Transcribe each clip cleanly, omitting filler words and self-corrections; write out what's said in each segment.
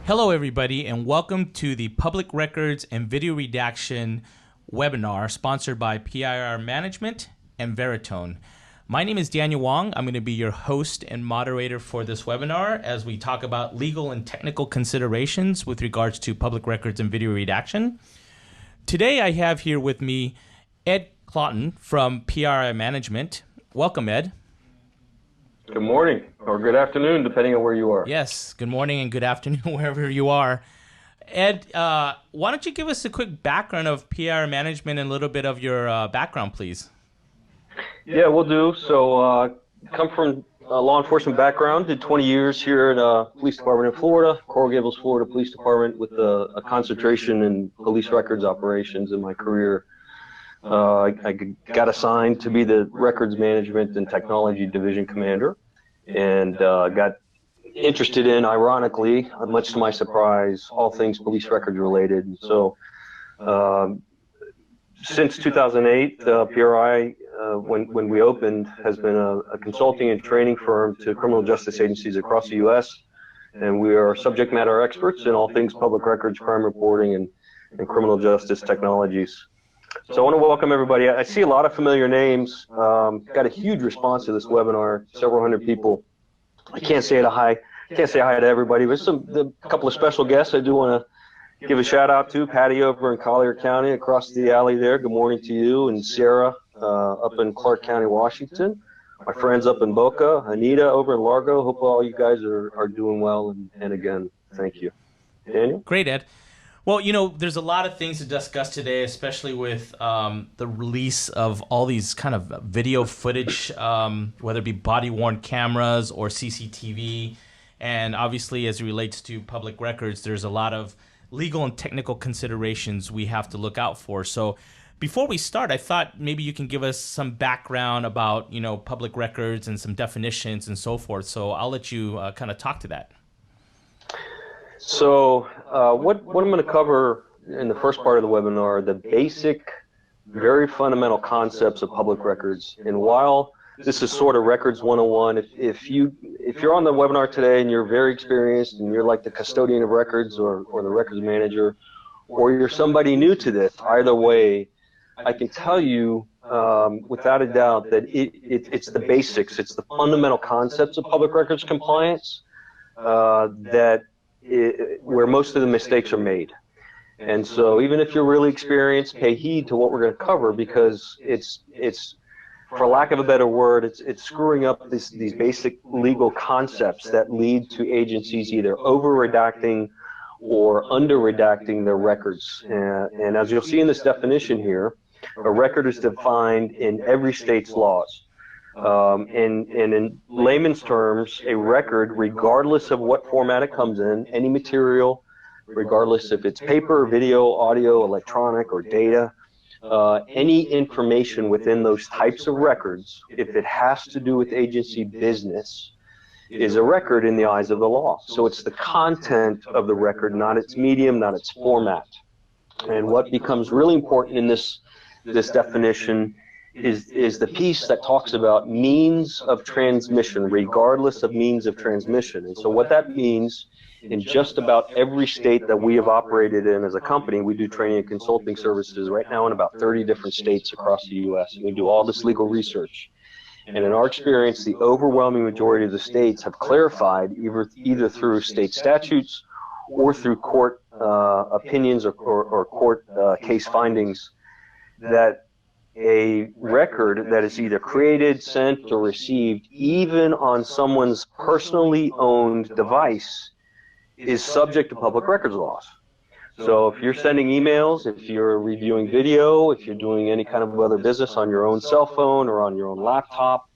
Hello, everybody, and welcome to the Public Records and Video Redaction webinar sponsored by PIR Management and Veritone. My name is Daniel Wong. I'm going to be your host and moderator for this webinar as we talk about legal and technical considerations with regards to public records and video redaction. Today, I have here with me Ed Claughton from PIR Management. Welcome, Ed. Good morning, or good afternoon, depending on where you are. Yes, good morning and good afternoon, wherever you are. Ed, why don't you give us a quick background of PIR Management and a little bit of your background, please? Yeah, we'll do. So, come from a law enforcement background, did 20 years here in a police department in Florida, Coral Gables, Florida Police Department, with a concentration in police records operations in my career. I got assigned to be the records management and technology division commander, and got interested in, ironically, much to my surprise, all things police records related. And so since 2008, PRI, when we opened, has been a consulting and training firm to criminal justice agencies across the U.S., and we are subject matter experts in all things public records, crime reporting, and criminal justice technologies. So I want to welcome everybody. I see a lot of familiar names. Got a huge response to this webinar, several hundred people. I can't say hi to everybody, but a couple of special guests I do want to give a shout out to. Patty over in Collier County, across the alley there. Good morning to you. And Sarah up in Clark County, Washington. My friends up in Boca. Anita over in Largo. Hope all you guys are doing well. And again, thank you. Daniel? Great, Ed. Well, you know, there's a lot of things to discuss today, especially with the release of all these kind of video footage, whether it be body-worn cameras or CCTV. And obviously, as it relates to public records, there's a lot of legal and technical considerations we have to look out for. So before we start, I thought maybe you can give us some background about, you know, public records and some definitions and so forth. So I'll let you kind of talk to that. So what I'm going to cover in the first part of the webinar, the basic, very fundamental concepts of public records. And while this is sort of Records 101, if you're on the webinar today and you're very experienced and you're like the custodian of records or the records manager, or you're somebody new to this, either way, I can tell you without a doubt that it's the basics, it's the fundamental concepts of public records compliance where most of the mistakes are made. And so even if you're really experienced, pay heed to what we're going to cover, because it's for lack of a better word, it's screwing up these basic legal concepts that lead to agencies either over-redacting or under-redacting their records. And as you'll see in this definition here, a record is defined in every state's laws. And in layman's terms, a record, regardless of what format it comes in, any material, regardless if it's paper, video, audio, electronic, or data, any information within those types of records, if it has to do with agency business, is a record in the eyes of the law. So it's the content of the record, not its medium, not its format. And what becomes really important in this definition is the piece that talks about means of transmission, regardless of means of transmission. And so what that means, in just about every state that we have operated in as a company, we do training and consulting services right now in about 30 different states across the U.S. And we do all this legal research. And in our experience, the overwhelming majority of the states have clarified, either through state statutes or through court opinions or court case findings, that a record that is either created, sent, or received, even on someone's personally owned device, is subject to public records laws. So if you're sending emails, if you're reviewing video, if you're doing any kind of other business on your own cell phone or on your own laptop,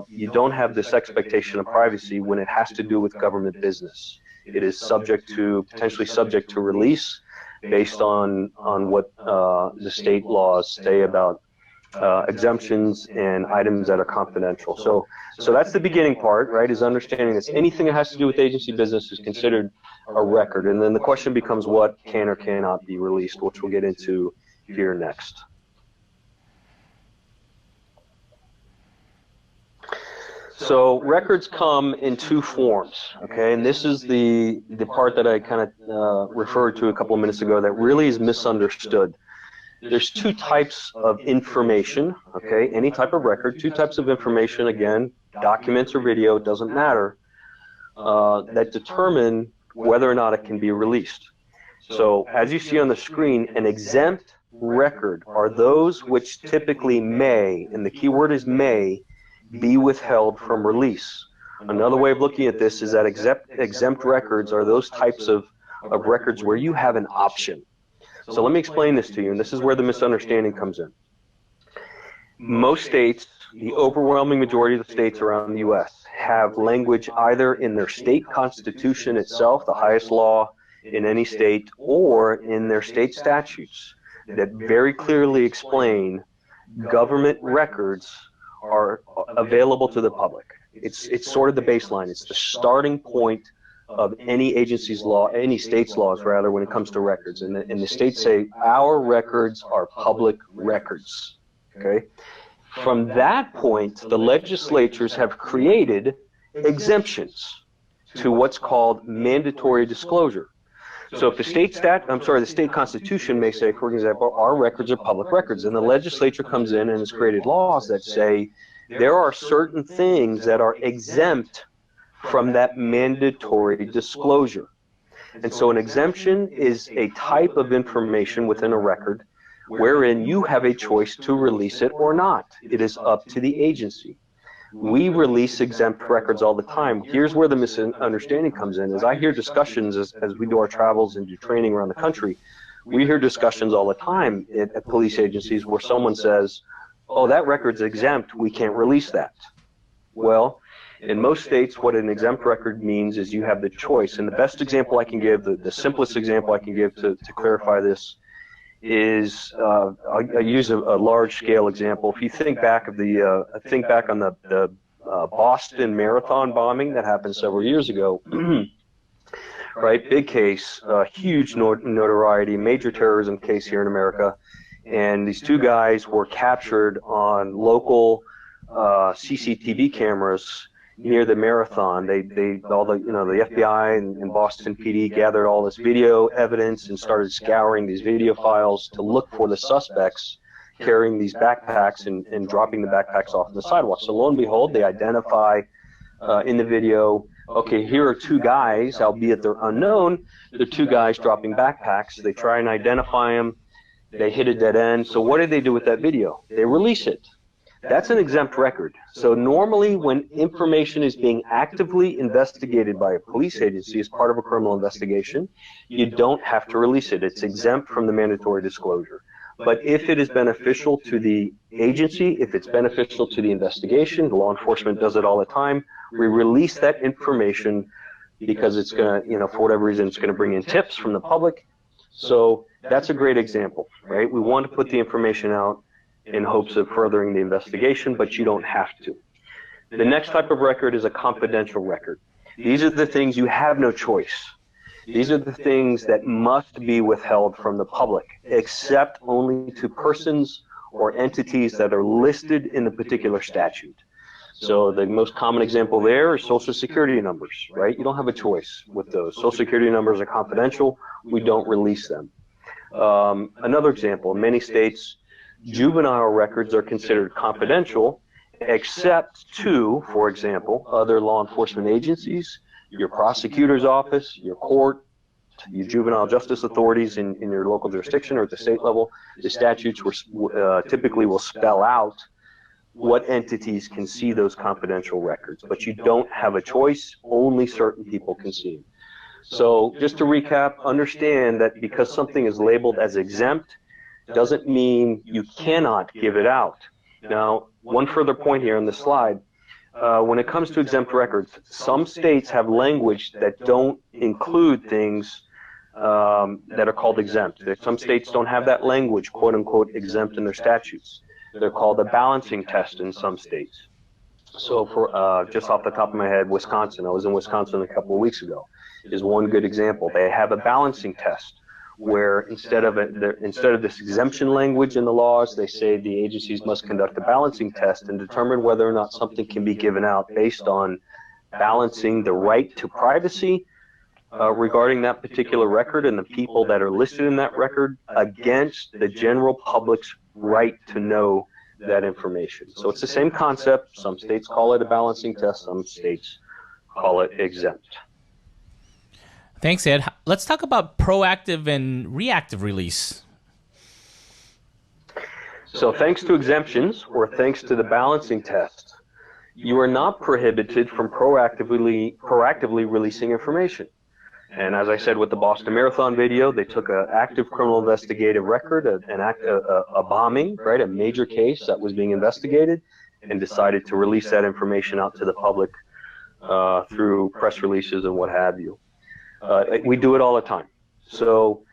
you don't have this expectation of privacy when it has to do with government business. It is potentially subject to release based on what the state laws say about exemptions and items that are confidential. So that's the beginning part, right, is understanding that anything that has to do with agency business is considered a record. And then the question becomes what can or cannot be released, which we'll get into here next. So records come in two forms, okay? And this is the part that I kind of referred to a couple of minutes ago that really is misunderstood. There's two types of information, okay? Any type of record, two types of information, again, documents or video, doesn't matter, that determine whether or not it can be released. So as you see on the screen, an exempt record are those which typically may, and the key word is may, be withheld from release. Another way of looking at this is that exempt records are those types of records where you have an option. So let me explain this to you, and this is where the misunderstanding comes in. Most states, the overwhelming majority of the states around the U.S., have language either in their state constitution itself, the highest law in any state, or in their state statutes that very clearly explain government records are available to the public. It's sort of the baseline. It's the starting point of any agency's law, any state's laws rather, when it comes to records. And the states say our records are public records. Okay. From that point, the legislatures have created exemptions to what's called mandatory disclosure. So if the the state constitution may say, for example, our records are public records, and the legislature comes in and has created laws that say there are certain things that are exempt from that mandatory disclosure. And so an exemption is a type of information within a record wherein you have a choice to release it or not. It is up to the agency. We release exempt records all the time. Here's where the misunderstanding comes in. As I hear discussions as we do our travels and do training around the country, we hear discussions all the time at police agencies where someone says, oh, that record's exempt, we can't release that. Well, in most states, what an exempt record means is you have the choice. And the best example I can give, the simplest example I can give to clarify this is, I use a large-scale example. If you think back on the Boston Marathon bombing that happened several years ago, right? Big case, huge notoriety, major terrorism case here in America, and these two guys were captured on local CCTV cameras near the marathon. The FBI and Boston PD gathered all this video evidence and started scouring these video files to look for the suspects carrying these backpacks and dropping the backpacks off on the sidewalk. So lo and behold, they identify in the video, okay, here are two guys, albeit they're unknown, they're two guys dropping backpacks. They try and identify them. They hit a dead end. So what did they do with that video? They release it. That's an exempt record. So normally when information is being actively investigated by a police agency as part of a criminal investigation, you don't have to release it. It's exempt from the mandatory disclosure. But if it is beneficial to the agency, if it's beneficial to the investigation, the law enforcement does it all the time, we release that information because it's going to, for whatever reason, it's going to bring in tips from the public. So that's a great example, right? We want to put the information out in hopes of furthering the investigation, but you don't have to. The next type of record is a confidential record. These are the things you have no choice. These are the things that must be withheld from the public, except only to persons or entities that are listed in the particular statute. So the most common example there is Social Security numbers, right? You don't have a choice with those. Social Security numbers are confidential. We don't release them. Another example, in many states, juvenile records are considered confidential, except to, for example, other law enforcement agencies, your prosecutor's office, your court, your juvenile justice authorities in your local jurisdiction or at the state level. The statutes typically will spell out what entities can see those confidential records, but you don't have a choice. Only certain people can see them. So just to recap, understand that because something is labeled as exempt doesn't mean you cannot give it out. Now, one further point here on the slide, when it comes to exempt records, some states have language that don't include things that are called exempt. Some states don't have that language, quote unquote, exempt in their statutes. They're called a balancing test in some states. So for just off the top of my head, Wisconsin, I was in Wisconsin a couple of weeks ago, is one good example. They have a balancing test where instead of this exemption language in the laws, they say the agencies must conduct a balancing test and determine whether or not something can be given out based on balancing the right to privacy regarding that particular record and the people that are listed in that record against the general public's right to know that information. So it's the same concept. Some states call it a balancing test. Some states call it exempt. Thanks, Ed. Let's talk about proactive and reactive release. So thanks to exemptions, or thanks to the balancing test, you are not prohibited from proactively releasing information. And as I said with the Boston Marathon video, they took an active criminal investigative record, a bombing, right, a major case that was being investigated, and decided to release that information out to the public through press releases and what have you. We do it all the time. So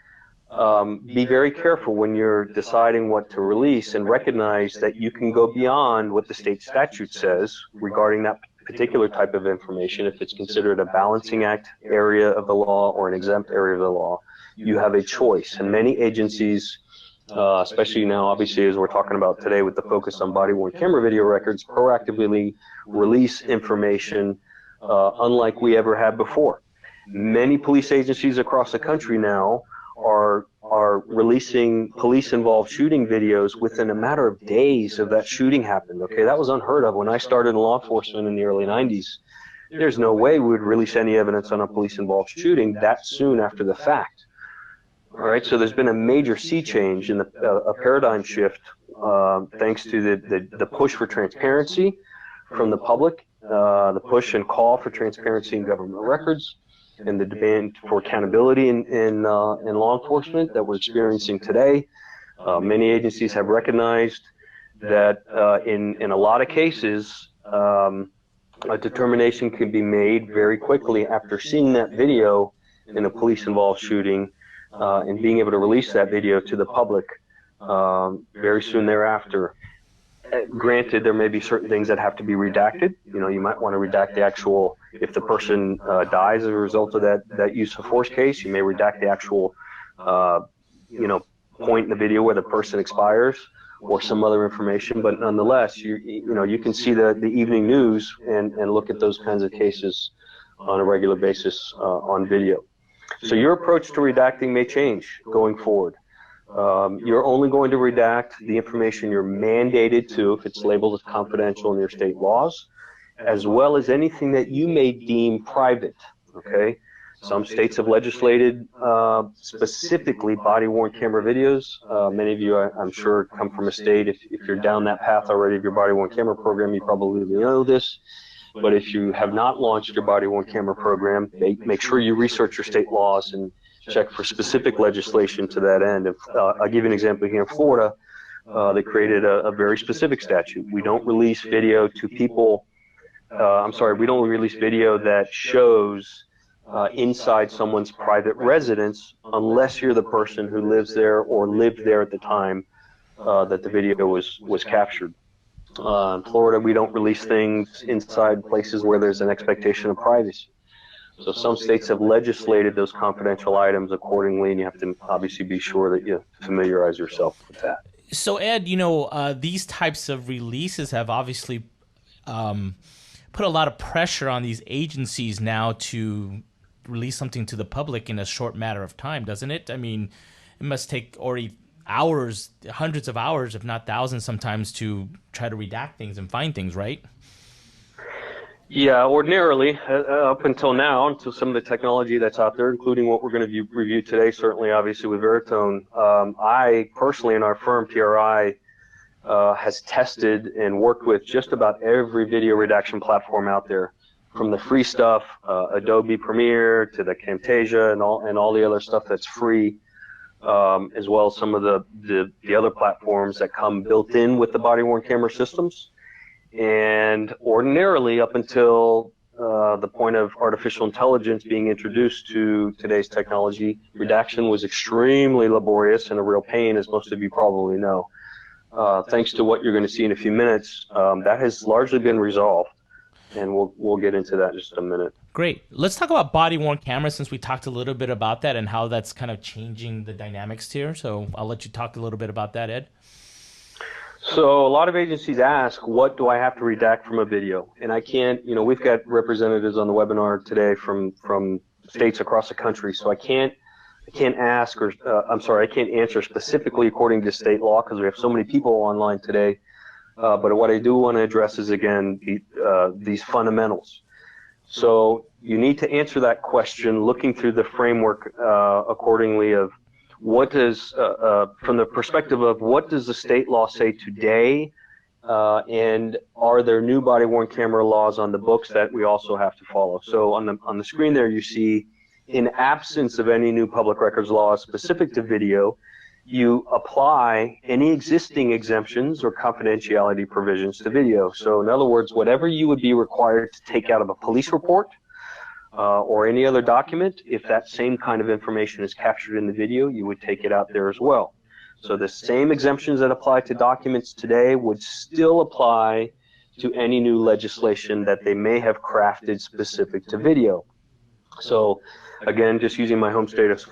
be very careful when you're deciding what to release, and recognize that you can go beyond what the state statute says regarding that particular type of information. If it's considered a balancing act area of the law or an exempt area of the law, you have a choice. And many agencies, especially now, obviously, as we're talking about today with the focus on body-worn camera video records, proactively release information unlike we ever had before. Many police agencies across the country now are releasing police-involved shooting videos within a matter of days of that shooting happened. Okay, that was unheard of. When I started in law enforcement in the early 90s, there's no way we would release any evidence on a police-involved shooting that soon after the fact. All right, so there's been a major sea change in a paradigm shift thanks to the push for transparency from the public, the push and call for transparency in government records, and the demand for accountability in law enforcement that we're experiencing today. Many agencies have recognized that in a lot of cases, a determination can be made very quickly after seeing that video in a police-involved shooting and being able to release that video to the public very soon thereafter. Granted, there may be certain things that have to be redacted. You know, you might want to redact the actual, if the person dies as a result of that use of force case, you may redact the actual, point in the video where the person expires or some other information. But nonetheless, you can see the evening news and look at those kinds of cases on a regular basis on video. So your approach to redacting may change going forward. You're only going to redact the information you're mandated to if it's labeled as confidential in your state laws, as well as anything that you may deem private, okay? Some states have legislated specifically body-worn camera videos. Many of you, I'm sure, come from a state, if you're down that path already of your body-worn camera program, you probably know this. But if you have not launched your body-worn camera program, make sure you research your state laws and check for specific legislation to that end. I'll give you an example here in Florida. They created a very specific statute. We don't release video to people, we don't release video that shows inside someone's private residence unless you're the person who lives there or lived there at the time that the video was captured. In Florida, we don't release things inside places where there's an expectation of privacy. So some states have legislated those confidential items accordingly, and you have to obviously be sure that you familiarize yourself with that. So Ed, these types of releases have obviously put a lot of pressure on these agencies now to release something to the public in a short matter of time, doesn't it? I mean, it must take already hours, hundreds of hours, if not thousands sometimes, to try to redact things and find things, right? Yeah, ordinarily, up until now, until some of the technology that's out there, including what we're going to review today, certainly, obviously, with Veritone, I personally, in our firm, PRI, has tested and worked with just about every video redaction platform out there, from the free stuff, Adobe Premiere, to the Camtasia and all the other stuff that's free, as well as some of the other platforms that come built in with the body-worn camera systems. And ordinarily, up until the point of artificial intelligence being introduced to today's technology, redaction was extremely laborious and a real pain, as most of you probably know. Thanks to what you're going to see in a few minutes, that has largely been resolved. and we'll get into that in just a minute. Great. Let's talk about body-worn cameras, since we talked a little bit about that and how that's kind of changing the dynamics here. So I'll let you talk a little bit about that, Ed. So a lot of agencies ask, what do I have to redact from a video? And I can't, we've got representatives on the webinar today from states across the country, so I can't ask, or I can't answer specifically according to state law because we have so many people online today. But what I do want to address is, again, these fundamentals. So you need to answer that question looking through the framework accordingly of what does, from the perspective of what does the state law say today, and are there new body-worn camera laws on the books that we also have to follow? So on the screen there you see, in absence of any new public records laws specific to video, you apply any existing exemptions or confidentiality provisions to video. So in other words, whatever you would be required to take out of a police report or any other document, if that same kind of information is captured in the video, you would take it out there as well. So the same exemptions that apply to documents today would still apply to any new legislation that they may have crafted specific to video. So again, just using my home state of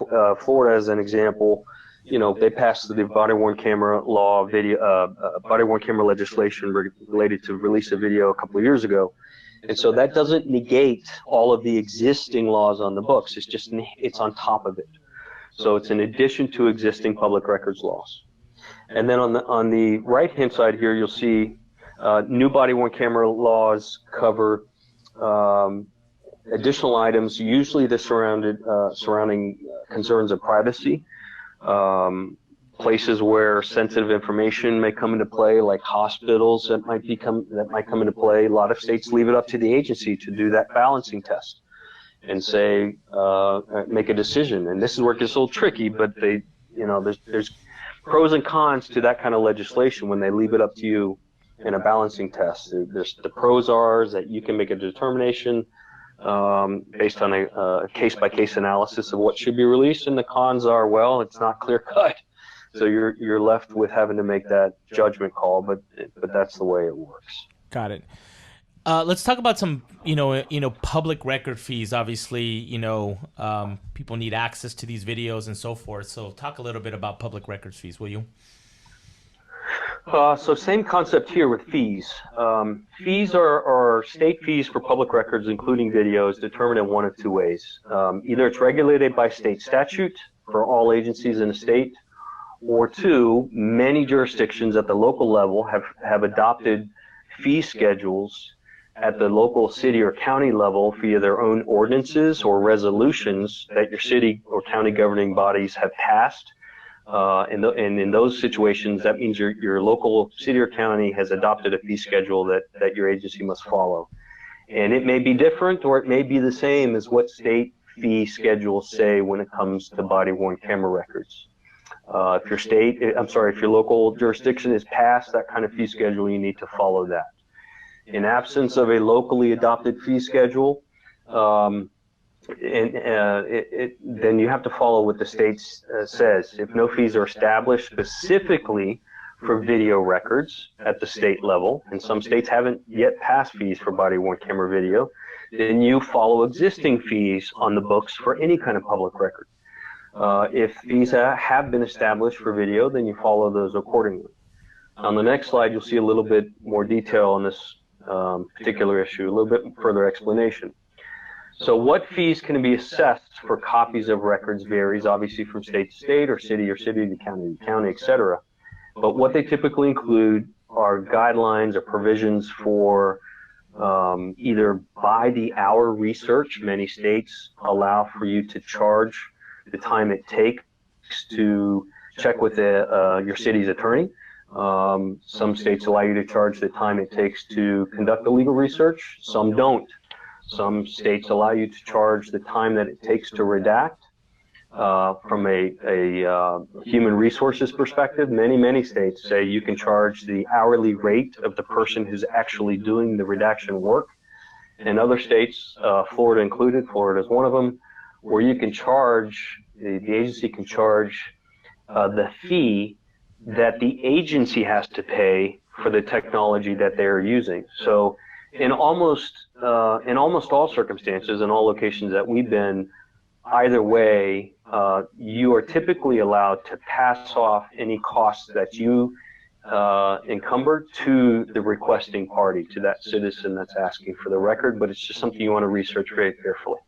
Florida as an example, they passed the body-worn camera law, body-worn camera legislation related to release of video a couple of years ago. And so that doesn't negate all of the existing laws on the books. It's on top of it. So it's in addition to existing public records laws. And then on the right-hand side here, you'll see new body-worn camera laws cover additional items, usually the surrounding concerns of privacy, places where sensitive information may come into play, like hospitals that might come into play. A lot of states leave it up to the agency to do that balancing test and say, make a decision. And this is where it gets a little tricky, but there's pros and cons to that kind of legislation when they leave it up to you in a balancing test. The pros are that you can make a determination based on a case-by-case analysis of what should be released, and the cons are, well, it's not clear-cut. So you're left with having to make that judgment call, but that's the way it works. Got it. Let's talk about some, public record fees. Obviously, people need access to these videos and so forth. So talk a little bit about public records fees, will you? So same concept here with fees. Fees are state fees for public records, including videos, determined in one of two ways. Either it's regulated by state statute for all agencies in the state, or two, many jurisdictions at the local level have adopted fee schedules at the local city or county level via their own ordinances or resolutions that your city or county governing bodies have passed. And in those situations, that means your local city or county has adopted a fee schedule that your agency must follow. And it may be different, or it may be the same as what state fee schedules say when it comes to body-worn camera records. If your local jurisdiction has passed that kind of fee schedule, you need to follow that. In absence of a locally adopted fee schedule, then you have to follow what the state says. If no fees are established specifically for video records at the state level, and some states haven't yet passed fees for body-worn camera video, then you follow existing fees on the books for any kind of public record. If fees have been established for video, then you follow those accordingly. On the next slide, you'll see a little bit more detail on this particular issue, a little bit further explanation. So what fees can be assessed for copies of records varies obviously from state to state, or city to county, etc. But what they typically include are guidelines or provisions for either by the hour research. Many states allow for you to charge the time it takes to check with your city's attorney. Some states allow you to charge the time it takes to conduct the legal research. Some don't. Some states allow you to charge the time that it takes to redact. From a human resources perspective, many states say you can charge the hourly rate of the person who's actually doing the redaction work. And other states, Florida included, Florida is one of them, where you can charge, the agency can charge the fee that the agency has to pay for the technology that they're using. So in almost all circumstances and all locations that we've been, either way, you are typically allowed to pass off any costs that you encumber to the requesting party, to that citizen that's asking for the record, but it's just something you want to research very carefully.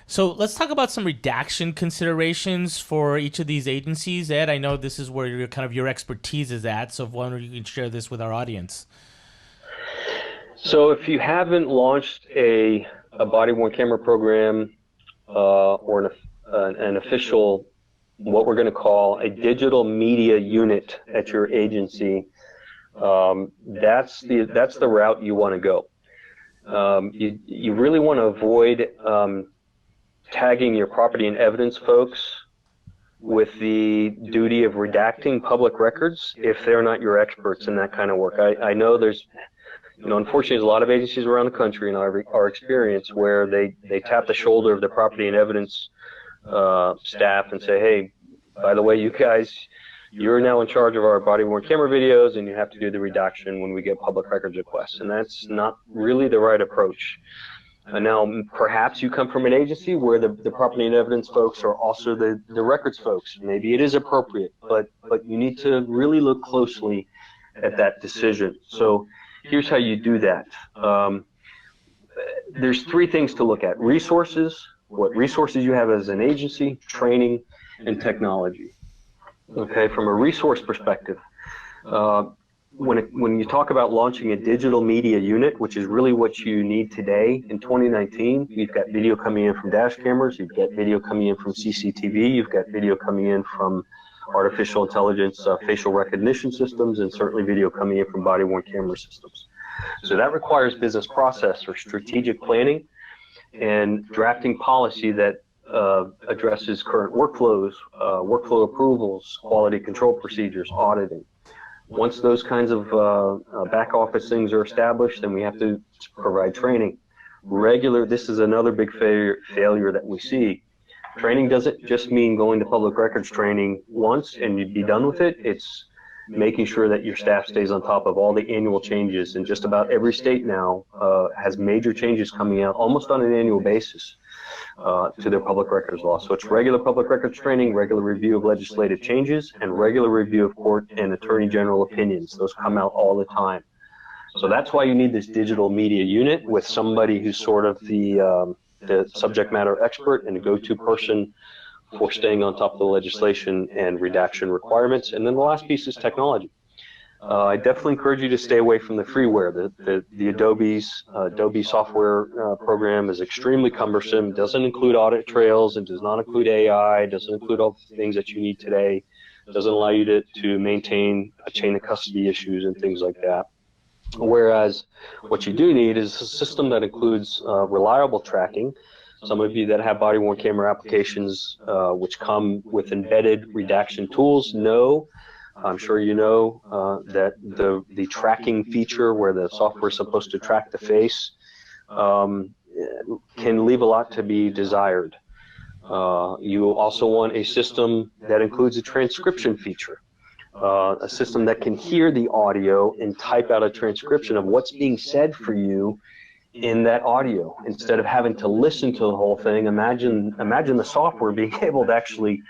So let's talk about some redaction considerations for each of these agencies. Ed, I know this is where your expertise is at, so if one of you can share this with our audience. So if you haven't launched a body-worn camera program or an official, what we're going to call a digital media unit at your agency, that's the route you want to go. You really want to avoid tagging your property and evidence folks with the duty of redacting public records if they're not your experts in that kind of work. I know there's, unfortunately, there's a lot of agencies around the country in our experience where they tap the shoulder of the property and evidence staff and say, hey, by the way, you guys, you're now in charge of our body-worn camera videos, and you have to do the redaction when we get public records requests. And that's not really the right approach. Now, perhaps you come from an agency where the property and evidence folks are also the records folks. Maybe it is appropriate, but you need to really look closely at that decision. So here's how you do that. There's three things to look at: resources, what resources you have as an agency, training, and technology. Okay, from a resource perspective, when you talk about launching a digital media unit, which is really what you need today in 2019, you've got video coming in from dash cameras, you've got video coming in from CCTV, you've got video coming in from artificial intelligence facial recognition systems, and certainly video coming in from body-worn camera systems. So that requires business process or strategic planning and drafting policy that addresses current workflows, workflow approvals, quality control procedures, auditing. Once those kinds of back office things are established, then we have to provide training. This is another big failure that we see. Training doesn't just mean going to public records training once and you'd be done with it. It's making sure that your staff stays on top of all the annual changes. And just about every state now has major changes coming out almost on an annual basis to their public records law. So it's regular public records training, regular review of legislative changes, and regular review of court and attorney general opinions. Those come out all the time. So that's why you need this digital media unit with somebody who's sort of the subject matter expert and a go-to person for staying on top of the legislation and redaction requirements. And then the last piece is technology. I definitely encourage you to stay away from the freeware. The Adobe software program is extremely cumbersome, doesn't include audit trails, and does not include AI, doesn't include all the things that you need today, doesn't allow you to maintain a chain of custody issues and things like that. Whereas what you do need is a system that includes reliable tracking. Some of you that have body-worn camera applications which come with embedded redaction tools know, I'm sure you know, that the tracking feature where the software is supposed to track the face can leave a lot to be desired. You also want a system that includes a transcription feature, a system that can hear the audio and type out a transcription of what's being said for you in that audio. Instead of having to listen to the whole thing, imagine the software being able to actually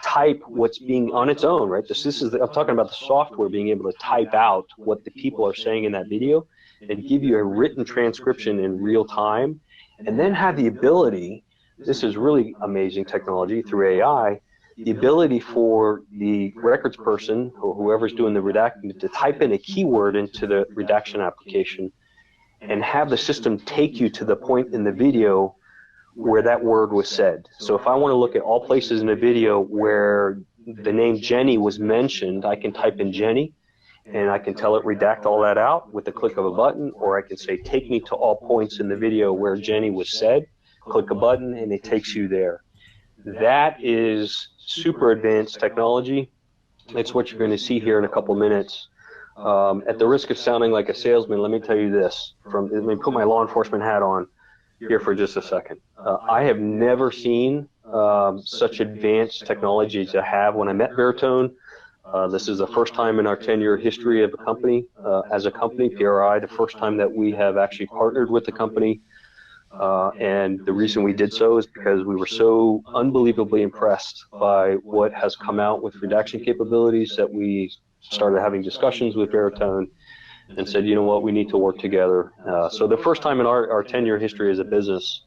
type what's being on its own, right? I'm talking about the software being able to type out what the people are saying in that video and give you a written transcription in real time, and then have the ability, this is really amazing technology through AI, the ability for the records person or whoever's doing the redacting to type in a keyword into the redaction application and have the system take you to the point in the video where that word was said. So if I want to look at all places in a video where the name Jenny was mentioned, I can type in Jenny and I can tell it redact all that out with the click of a button, or I can say take me to all points in the video where Jenny was said, click a button, and it takes you there. That is super advanced technology. It's what you're going to see here in a couple minutes. At the risk of sounding like a salesman, let me tell you this. Let me put my law enforcement hat on here for just a second. I have never seen such advanced technology as I have when I met Veritone. This is the first time in our 10-year history of a company, as a company, PRI, the first time that we have actually partnered with the company. And the reason we did so is because we were so unbelievably impressed by what has come out with redaction capabilities that we started having discussions with Veritone and said, you know what, we need to work together. So the first time in our 10-year history as a business,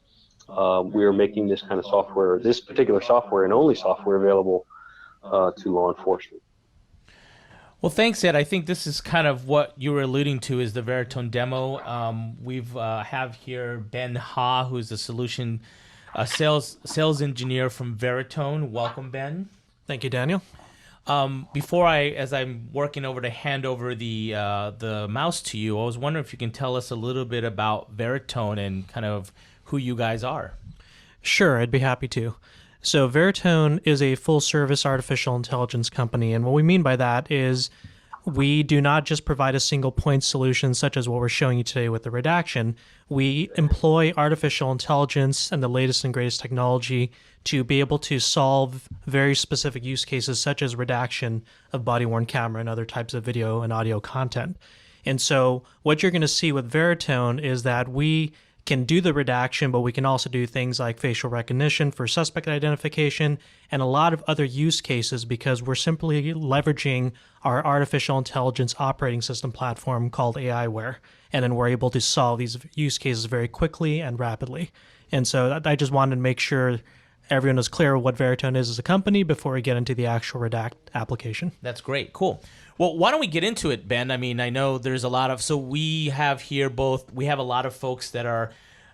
we are making this kind of software, this particular software and only software available to law enforcement. Well, thanks, Ed. I think this is kind of what you were alluding to is the Veritone demo. We've have here Ben Ha, who's a solution sales engineer from Veritone. Welcome, Ben. Thank you, Daniel. As I'm working over to hand over the mouse to you, I was wondering if you can tell us a little bit about Veritone and kind of who you guys are. Sure, I'd be happy to. So Veritone is a full-service artificial intelligence company, and what we mean by that is we do not just provide a single-point solution such as what we're showing you today with the redaction. We employ artificial intelligence and the latest and greatest technology to be able to solve very specific use cases such as redaction of body-worn camera and other types of video and audio content. And so what you're going to see with Veritone is that we can do the redaction, but we can also do things like facial recognition for suspect identification and a lot of other use cases because we're simply leveraging our artificial intelligence operating system platform called aiWare. And then we're able to solve these use cases very quickly and rapidly. And so I just wanted to make sure everyone is clear what Veritone is as a company before we get into the actual redact application. That's great. Cool. Well, why don't we get into it, Ben? I mean, I know there's a lot of, so we have here we have a lot of folks that are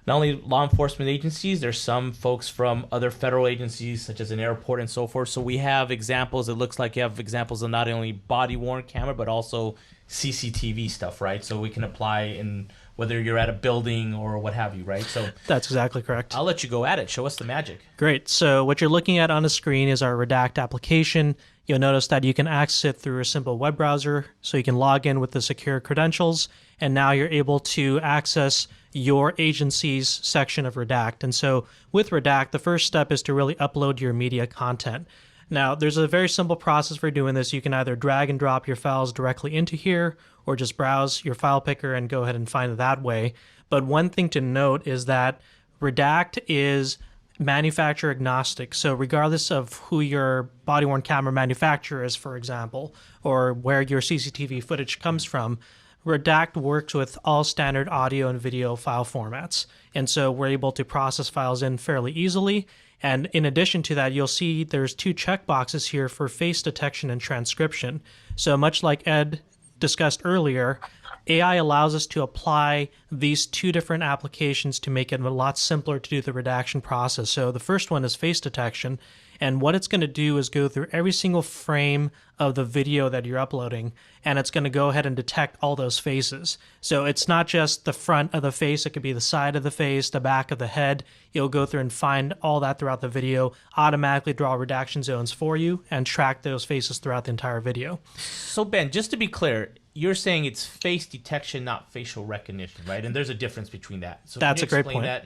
not only law enforcement agencies, there's some folks from other federal agencies such as an airport and so forth. So we have examples, it looks like you have examples of not only body-worn camera, but also CCTV stuff, right? So we can apply in whether you're at a building or what have you, right? So that's exactly correct. I'll let you go at it. Show us the magic. Great. So what you're looking at on the screen is our Redact application. You'll notice that you can access it through a simple web browser. So you can log in with the secure credentials, and now you're able to access your agency's section of Redact. And so with Redact, the first step is to really upload your media content. Now, there's a very simple process for doing this. You can either drag and drop your files directly into here or just browse your file picker and go ahead and find it that way. But one thing to note is that Redact is manufacturer agnostic. So regardless of who your body-worn camera manufacturer is, for example, or where your CCTV footage comes from, Redact works with all standard audio and video file formats. And so we're able to process files in fairly easily. And in addition to that, you'll see there's two checkboxes here for face detection and transcription. So much like Ed discussed earlier, AI allows us to apply these two different applications to make it a lot simpler to do the redaction process. So the first one is face detection. And what it's going to do is go through every single frame of the video that you're uploading, and it's going to go ahead and detect all those faces. So it's not just the front of the face, it could be the side of the face, the back of the head. You'll go through and find all that throughout the video, automatically draw redaction zones for you, and track those faces throughout the entire video. So Ben, just to be clear, you're saying it's face detection, not facial recognition, right? And there's a difference between that. So that's a great point.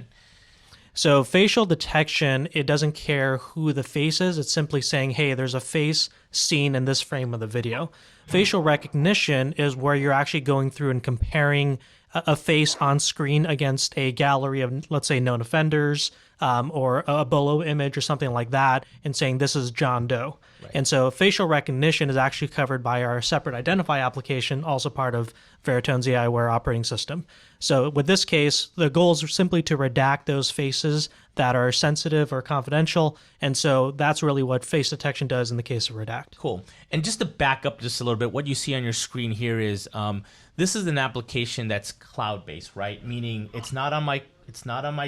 So facial detection, it doesn't care who the face is. It's simply saying, hey, there's a face seen in this frame of the video. Facial recognition is where you're actually going through and comparing a face on screen against a gallery of, let's say, known offenders or a bolo image or something like that and saying this is John Doe. Right. And so facial recognition is actually covered by our separate Identify application, also part of Veritone's aiWare operating system. So with this case, the goal is simply to redact those faces that are sensitive or confidential. And so that's really what face detection does in the case of Redact. Cool. And just to back up just a little bit, what you see on your screen here is this is an application that's cloud-based, right? Meaning it's not on my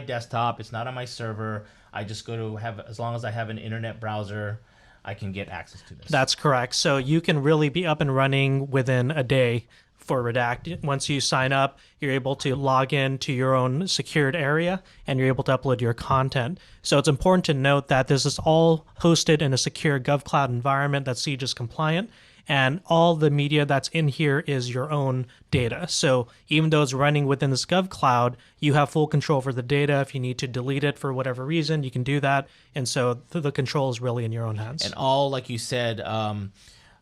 desktop, it's not on my server. I just go to as long as I have an internet browser, I can get access to this. That's correct. So you can really be up and running within a day for Redact. Once you sign up, you're able to log in to your own secured area and you're able to upload your content. So it's important to note that this is all hosted in a secure GovCloud environment that's CJIS compliant, and all the media that's in here is your own data. So even though it's running within this GovCloud, you have full control over the data. If you need to delete it for whatever reason, you can do that. And so the control is really in your own hands. And all, like you said,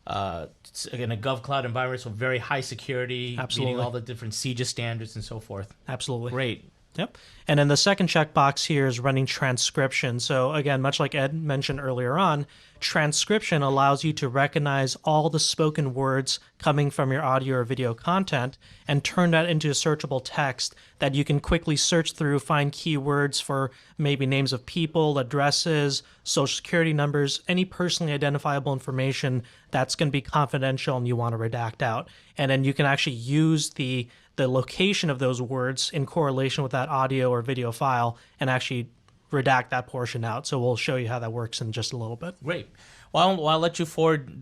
in a GovCloud environment, so very high security, Absolutely. meeting all the different CJIS standards and so forth. Absolutely. Great. Yep. And then the second checkbox here is running transcription. So again, much like Ed mentioned earlier on, transcription allows you to recognize all the spoken words coming from your audio or video content and turn that into searchable text that you can quickly search through, find keywords for maybe names of people, addresses, social security numbers, any personally identifiable information that's going to be confidential and you want to redact out. And then you can actually use the location of those words in correlation with that audio or video file and actually redact that portion out. So we'll show you how that works in just a little bit. Great. Well, I'll let you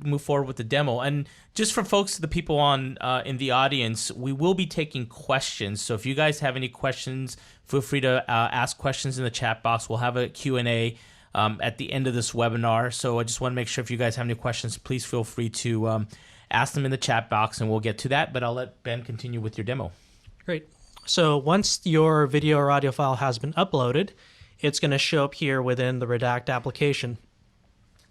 move forward with the demo. And just for folks, the people on in the audience, we will be taking questions. So if you guys have any questions, feel free to ask questions in the chat box. We'll have a Q&A at the end of this webinar. So I just want to make sure if you guys have any questions, please feel free to ask them in the chat box and we'll get to that. But I'll let Ben continue with your demo. Great. So once your video or audio file has been uploaded, it's going to show up here within the Redact application.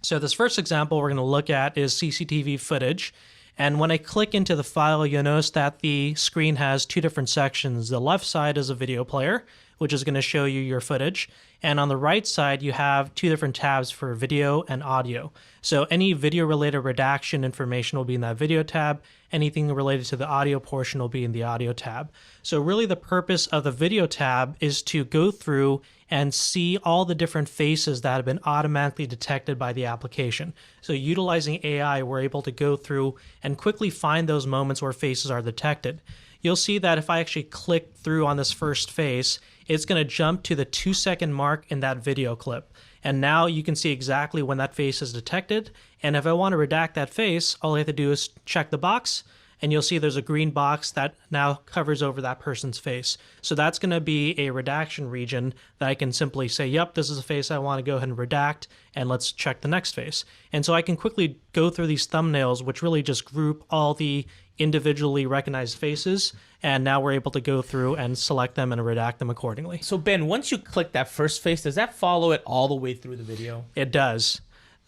So this first example we're going to look at is CCTV footage. And when I click into the file, you'll notice that the screen has two different sections. The left side is a video player, which is going to show you your footage. And on the right side, you have two different tabs for video and audio. So any video-related redaction information will be in that video tab. Anything related to the audio portion will be in the audio tab. So really the purpose of the video tab is to go through and see all the different faces that have been automatically detected by the application. So utilizing AI, we're able to go through and quickly find those moments where faces are detected. You'll see that if I actually click through on this first face, it's going to jump to the 2-second mark in that video clip. And now you can see exactly when that face is detected. And if I want to redact that face, all I have to do is check the box, and you'll see there's a green box that now covers over that person's face. So that's going to be a redaction region that I can simply say, yep, this is a face I want to go ahead and redact, and let's check the next face. And so I can quickly go through these thumbnails, which really just group all the individually recognized faces, and now we're able to go through and select them and redact them accordingly. So Ben, once you click that first face, does that follow it all the way through the video? It does.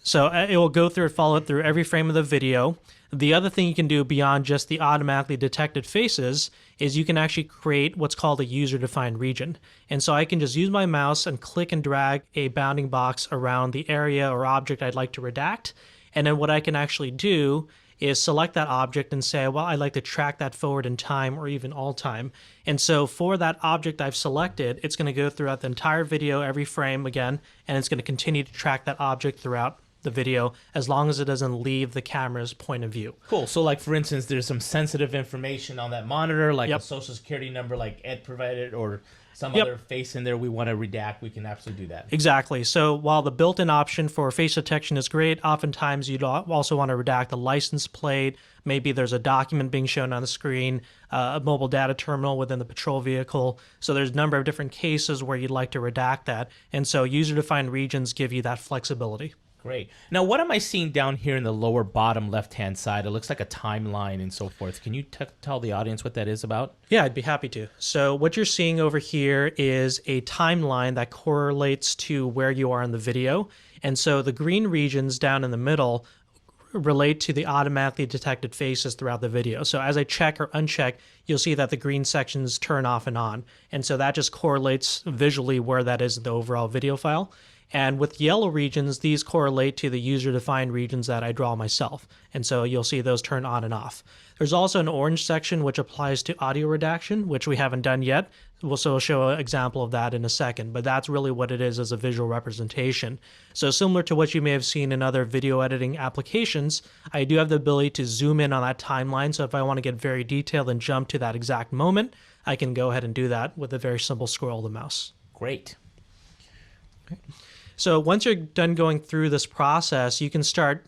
So it will go through and follow it through every frame of the video. The other thing you can do beyond just the automatically detected faces is you can actually create what's called a user-defined region. And so I can just use my mouse and click and drag a bounding box around the area or object I'd like to redact. And then what I can actually do is select that object and say, well, I'd like to track that forward in time or even all time. And so for that object I've selected, it's going to go throughout the entire video, every frame again, and it's going to continue to track that object throughout the video as long as it doesn't leave the camera's point of view. Cool. So like, for instance, there's some sensitive information on that monitor, like Yep. a social security number like Ed provided, or some Yep. other face in there we want to redact, we can absolutely do that. Exactly. So while the built-in option for face detection is great, oftentimes you'd also want to redact the license plate. Maybe there's a document being shown on the screen, a mobile data terminal within the patrol vehicle. So there's a number of different cases where you'd like to redact that. And so user-defined regions give you that flexibility. Great. Now, what am I seeing down here in the lower bottom left-hand side? It looks like a timeline and so forth. Can you tell the audience what that is about? Yeah, I'd be happy to. So what you're seeing over here is a timeline that correlates to where you are in the video. And so the green regions down in the middle relate to the automatically detected faces throughout the video. So as I check or uncheck, you'll see that the green sections turn off and on. And so that just correlates visually where that is in the overall video file. And with yellow regions, these correlate to the user-defined regions that I draw myself. And so you'll see those turn on and off. There's also an orange section which applies to audio redaction, which we haven't done yet. We'll show an example of that in a second, but that's really what it is as a visual representation. So similar to what you may have seen in other video editing applications, I do have the ability to zoom in on that timeline. So if I want to get very detailed and jump to that exact moment, I can go ahead and do that with a very simple scroll of the mouse. Great. Okay. So once you're done going through this process, you can start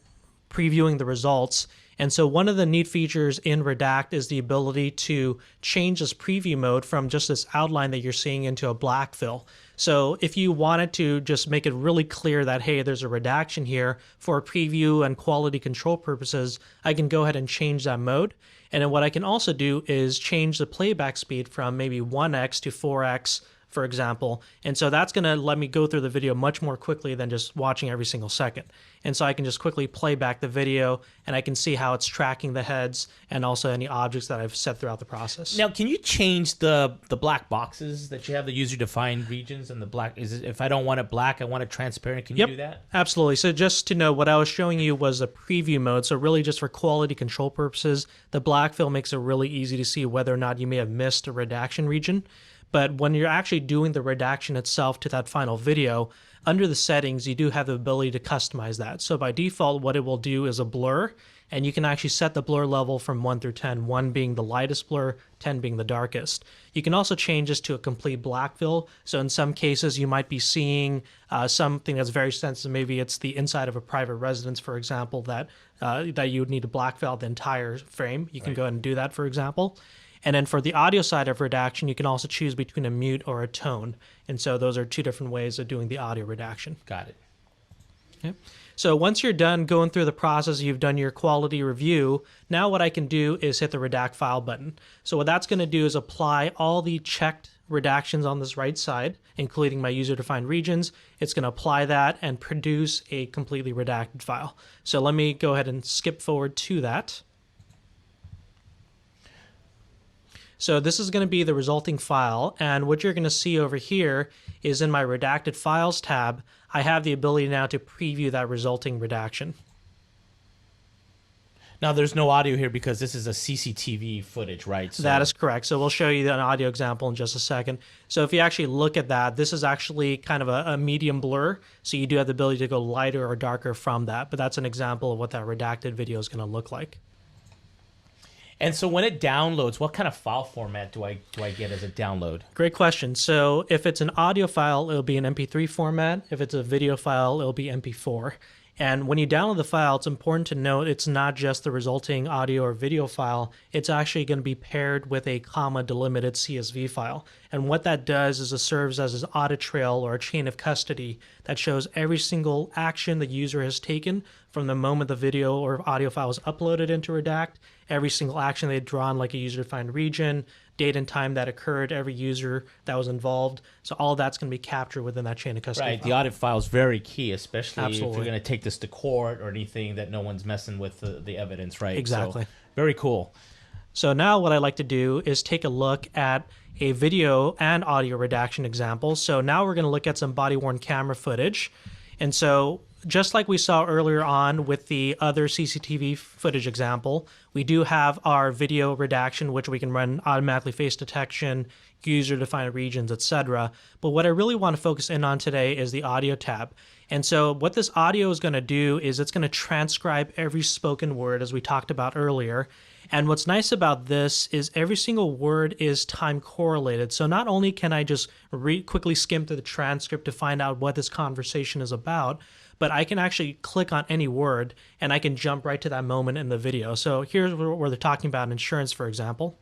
previewing the results. And so one of the neat features in Redact is the ability to change this preview mode from just this outline that you're seeing into a black fill. So if you wanted to just make it really clear that, hey, there's a redaction here for preview and quality control purposes, I can go ahead and change that mode. And then what I can also do is change the playback speed from maybe 1x to 4x for example. And so that's going to let me go through the video much more quickly than just watching every single second. And so I can just quickly play back the video, and I can see how it's tracking the heads and also any objects that I've set throughout the process. Now, can you change the black boxes that you have, the user-defined regions, and the black? If I don't want it black, I want it transparent. Can you do that? Absolutely. So just to know, what I was showing you was a preview mode. So really just for quality control purposes, the black fill makes it really easy to see whether or not you may have missed a redaction region. But when you're actually doing the redaction itself to that final video, under the settings, you do have the ability to customize that. So by default, what it will do is a blur, and you can actually set the blur level from 1 through 10, 1 being the lightest blur, 10 being the darkest. You can also change this to a complete black fill. So in some cases, you might be seeing something that's very sensitive. Maybe it's the inside of a private residence, for example, that you would need to black fill the entire frame. You can go ahead and do that, for example. And then for the audio side of redaction, you can also choose between a mute or a tone. And so those are two different ways of doing the audio redaction. Got it. Okay. So once you're done going through the process, you've done your quality review, now what I can do is hit the redact file button. So what that's going to do is apply all the checked redactions on this right side, including my user-defined regions. It's going to apply that and produce a completely redacted file. So let me go ahead and skip forward to that. So this is going to be the resulting file, and what you're going to see over here is in my redacted files tab, I have the ability now to preview that resulting redaction. Now there's no audio here because this is a CCTV footage, right? So that is correct. So we'll show you an audio example in just a second. So if you actually look at that, this is actually kind of a medium blur, so you do have the ability to go lighter or darker from that, but that's an example of what that redacted video is going to look like. And so when it downloads, what kind of file format do I get as a download? Great question. So if it's an audio file, it'll be an MP3 format. If it's a video file, it'll be MP4. And when you download the file, it's important to note it's not just the resulting audio or video file. It's actually going to be paired with a comma delimited CSV file. And what that does is it serves as an audit trail or a chain of custody that shows every single action the user has taken from the moment the video or audio file was uploaded into Redact, every single action they'd drawn, like a user-defined region, date and time that occurred, every user that was involved. So all of that's going to be captured within that chain of custody. Right, file. the audit file is very key, especially Absolutely. if you're going to take this to court or anything that no one's messing with the evidence, right? Exactly. So, very cool. So now what I like to do is take a look at a video and audio redaction example. So now we're going to look at some body-worn camera footage. And so just like we saw earlier on with the other CCTV footage example, we do have our video redaction, which we can run automatically face detection, user-defined regions, etc. But what I really want to focus in on today is the audio tab. And so what this audio is going to do is it's going to transcribe every spoken word, as we talked about earlier. And what's nice about this is every single word is time correlated. So not only can I just quickly skim through the transcript to find out what this conversation is about, but I can actually click on any word and I can jump right to that moment in the video. So here's where they're talking about insurance, for example.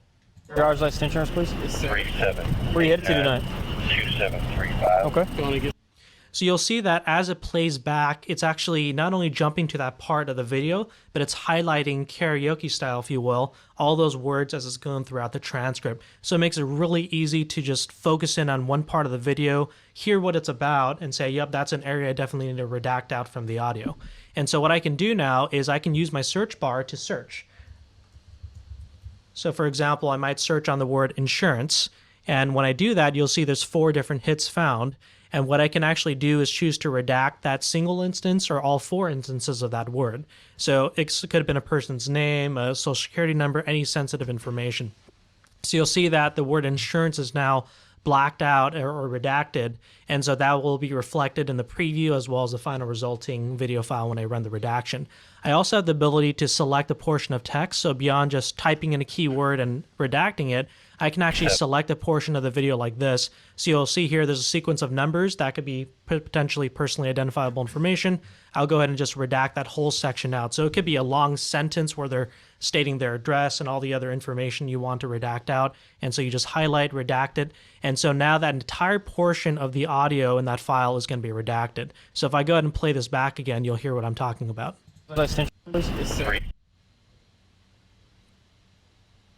Driver's license insurance, please. 37. Where are you headed to tonight? 2735. Okay. So you'll see that as it plays back, it's actually not only jumping to that part of the video, but it's highlighting karaoke style, if you will, all those words as it's going throughout the transcript. So it makes it really easy to just focus in on one part of the video, hear what it's about, and say, yep, that's an area I definitely need to redact out from the audio. And so what I can do now is I can use my search bar to search. So for example, I might search on the word insurance, and when I do that, you'll see there's 4 different hits found. And what I can actually do is choose to redact that single instance or all 4 instances of that word. So it could have been a person's name, a social security number, any sensitive information. So you'll see that the word insurance is now blacked out or redacted, and so that will be reflected in the preview as well as the final resulting video file when I run the redaction. I also have the ability to select a portion of text, so beyond just typing in a keyword and redacting it, I can actually select a portion of the video like this. So you'll see here there's a sequence of numbers that could be potentially personally identifiable information. I'll go ahead and just redact that whole section out. So it could be a long sentence where they're stating their address and all the other information you want to redact out. And so you just highlight, redact it. And so now that entire portion of the audio in that file is going to be redacted. So if I go ahead and play this back again, you'll hear what I'm talking about. License insurance, please. Yes, sir.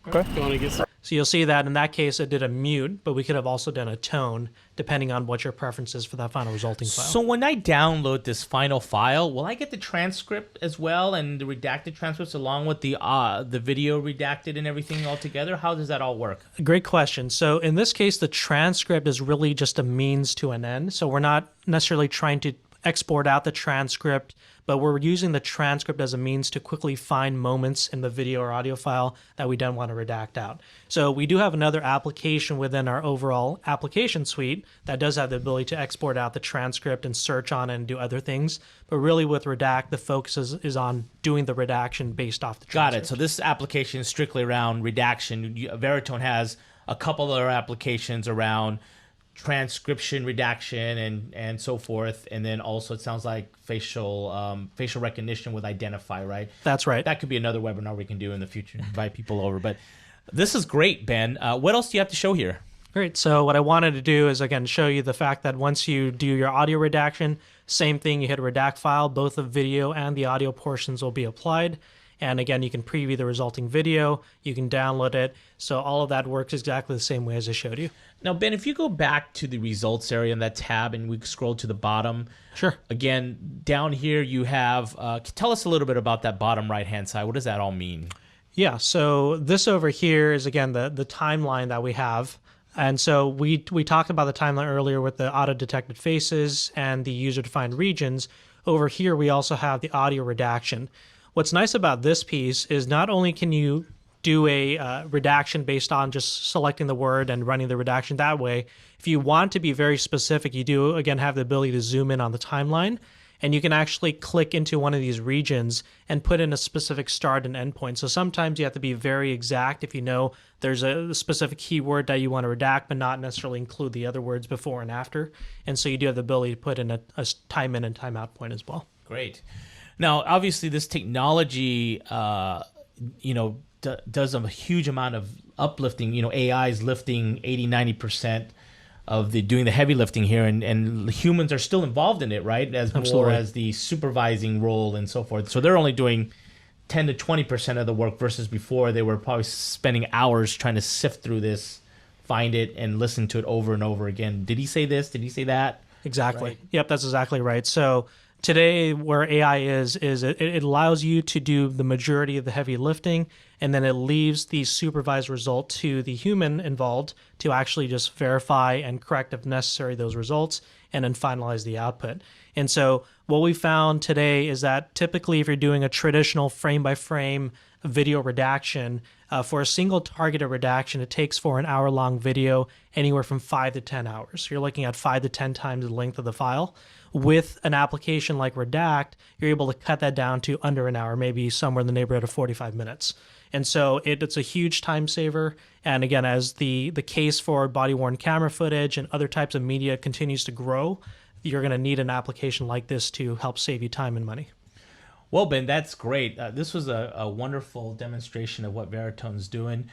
Okay. So So you'll see that in that case, it did a mute, but we could have also done a tone, depending on what your preference is for that final resulting file. So when I download this final file, will I get the transcript as well and the redacted transcripts along with the video redacted and everything all together? How does that all work? Great question. So in this case, the transcript is really just a means to an end. So we're not necessarily trying to export out the transcript, but we're using the transcript as a means to quickly find moments in the video or audio file that we then want to redact out. So we do have another application within our overall application suite that does have the ability to export out the transcript and search on it and do other things. But really with Redact, the focus is on doing the redaction based off the transcript. Got it. So this application is strictly around redaction. Veritone has a couple other applications around transcription, redaction, and so forth, and then also it sounds like facial recognition with Identify, right? That's right. That could be another webinar we can do in the future, invite people over. But this is great, Ben. What else do you have to show here? Great. So what I wanted to do is, again, show you the fact that once you do your audio redaction, same thing, you hit a redact file, both the video and the audio portions will be applied. And again, you can preview the resulting video, you can download it. So all of that works exactly the same way as I showed you. Now, Ben, if you go back to the results area in that tab and we scroll to the bottom. Sure. Again, down here you have, tell us a little bit about that bottom right-hand side. What does that all mean? Yeah, so this over here is, again, the timeline that we have. And so we talked about the timeline earlier with the auto-detected faces and the user-defined regions. Over here, we also have the audio redaction. What's nice about this piece is not only can you do a redaction based on just selecting the word and running the redaction that way, if you want to be very specific, you do, again, have the ability to zoom in on the timeline, and you can actually click into one of these regions and put in a specific start and end point. So sometimes you have to be very exact if you know there's a specific keyword that you want to redact, but not necessarily include the other words before and after. And so you do have the ability to put in a time in and time out point as well. Great. Now, obviously, this technology, does a huge amount of uplifting. AI is lifting 80-90% of doing the heavy lifting here, and humans are still involved in it, right? As Absolutely. more as the supervising role and so forth. So they're only doing 10 to 20% of the work versus before they were probably spending hours trying to sift through this, find it, and listen to it over and over again. Did he say this? Did he say that? Exactly. Right. Yep, that's exactly right. So today, where AI is it allows you to do the majority of the heavy lifting, and then it leaves the supervised result to the human involved to actually just verify and correct, if necessary, those results, and then finalize the output. And so what we found today is that typically if you're doing a traditional frame-by-frame video redaction, for a single targeted redaction, it takes for an hour-long video anywhere from 5 to 10 hours. So you're looking at 5 to 10 times the length of the file. With an application like Redact, you're able to cut that down to under an hour, maybe somewhere in the neighborhood of 45 minutes. And so it's a huge time saver. And again, as the case for body-worn camera footage and other types of media continues to grow, you're going to need an application like this to help save you time and money. Well, Ben, that's great. This was a wonderful demonstration of what Veritone's doing.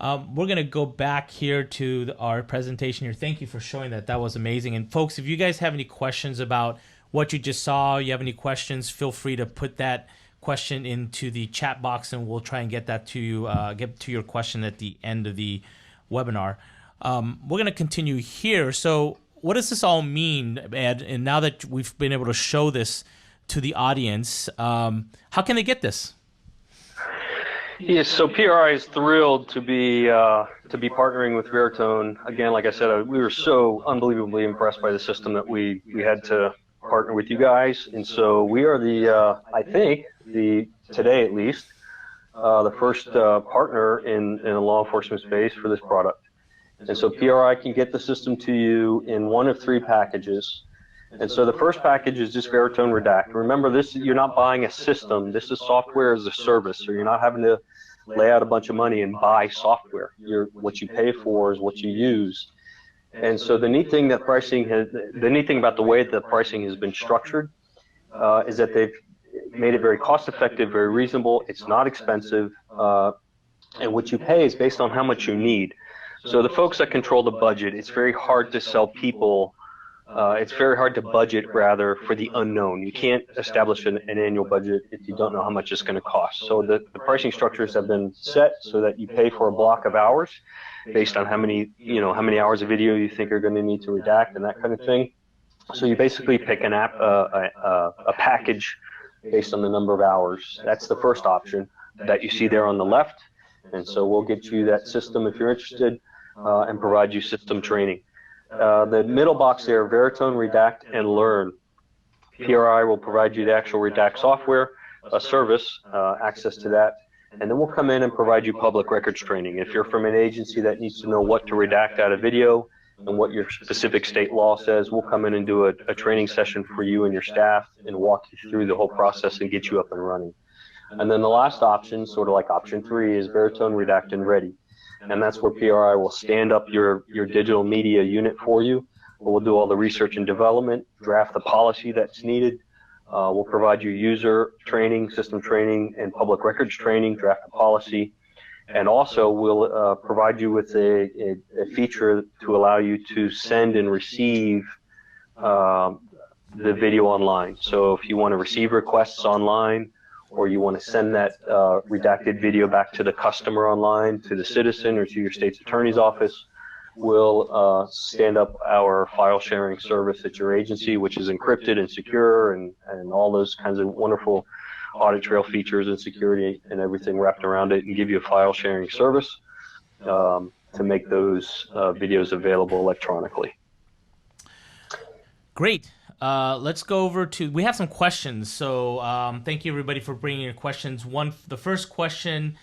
We're going to go back here to our presentation here. Thank you for showing that. That was amazing. And folks, if you guys have any questions about what you just saw, you have any questions, feel free to put that question into the chat box and we'll try and get that to you, get to your question at the end of the webinar. We're going to continue here. So what does this all mean, Ed? And now that we've been able to show this to the audience, how can they get this? Yes, so PRI is thrilled to be partnering with Veritone. Again, like I said, we were so unbelievably impressed by the system that we had to partner with you guys, and so we are I think today at least, the first partner in the law enforcement space for this product. And so PRI can get the system to you in one of 3 packages. And so the first package is just Veritone Redact. Remember, you're not buying a system. This is software as a service, so you're not having to lay out a bunch of money and buy software. What you pay for is what you use. And so the neat thing about the way the pricing has been structured is that they've made it very cost-effective, very reasonable. It's not expensive, and what you pay is based on how much you need. So the folks that control the budget, it's very hard to sell people it's very hard to budget, rather, for the unknown. You can't establish an annual budget if you don't know how much it's going to cost. So the pricing structures have been set so that you pay for a block of hours based on how many hours of video you think are going to need to redact and that kind of thing. So you basically pick a package based on the number of hours. That's the first option that you see there on the left. And so we'll get you that system if you're interested and provide you system training. The middle box there, Veritone, Redact, and Learn. PRI will provide you the actual Redact software, a service, access to that. And then we'll come in and provide you public records training. If you're from an agency that needs to know what to redact out of video and what your specific state law says, we'll come in and do a training session for you and your staff and walk you through the whole process and get you up and running. And then the last option, sort of like option 3, is Veritone, Redact, and Ready. And that's where PRI will stand up your digital media unit for you. We'll do all the research and development, draft the policy that's needed. We'll provide you user training, system training, and public records training, draft the policy. And also we'll provide you with a feature to allow you to send and receive the video online. So if you want to receive requests online, or you want to send that redacted video back to the customer online, to the citizen, or to your state's attorney's office, we'll stand up our file sharing service at your agency, which is encrypted and secure and all those kinds of wonderful audit trail features and security and everything wrapped around it, and give you a file sharing service to make those videos available electronically. Great. Let's go over to, we have some questions. So thank you everybody for bringing your questions. The first question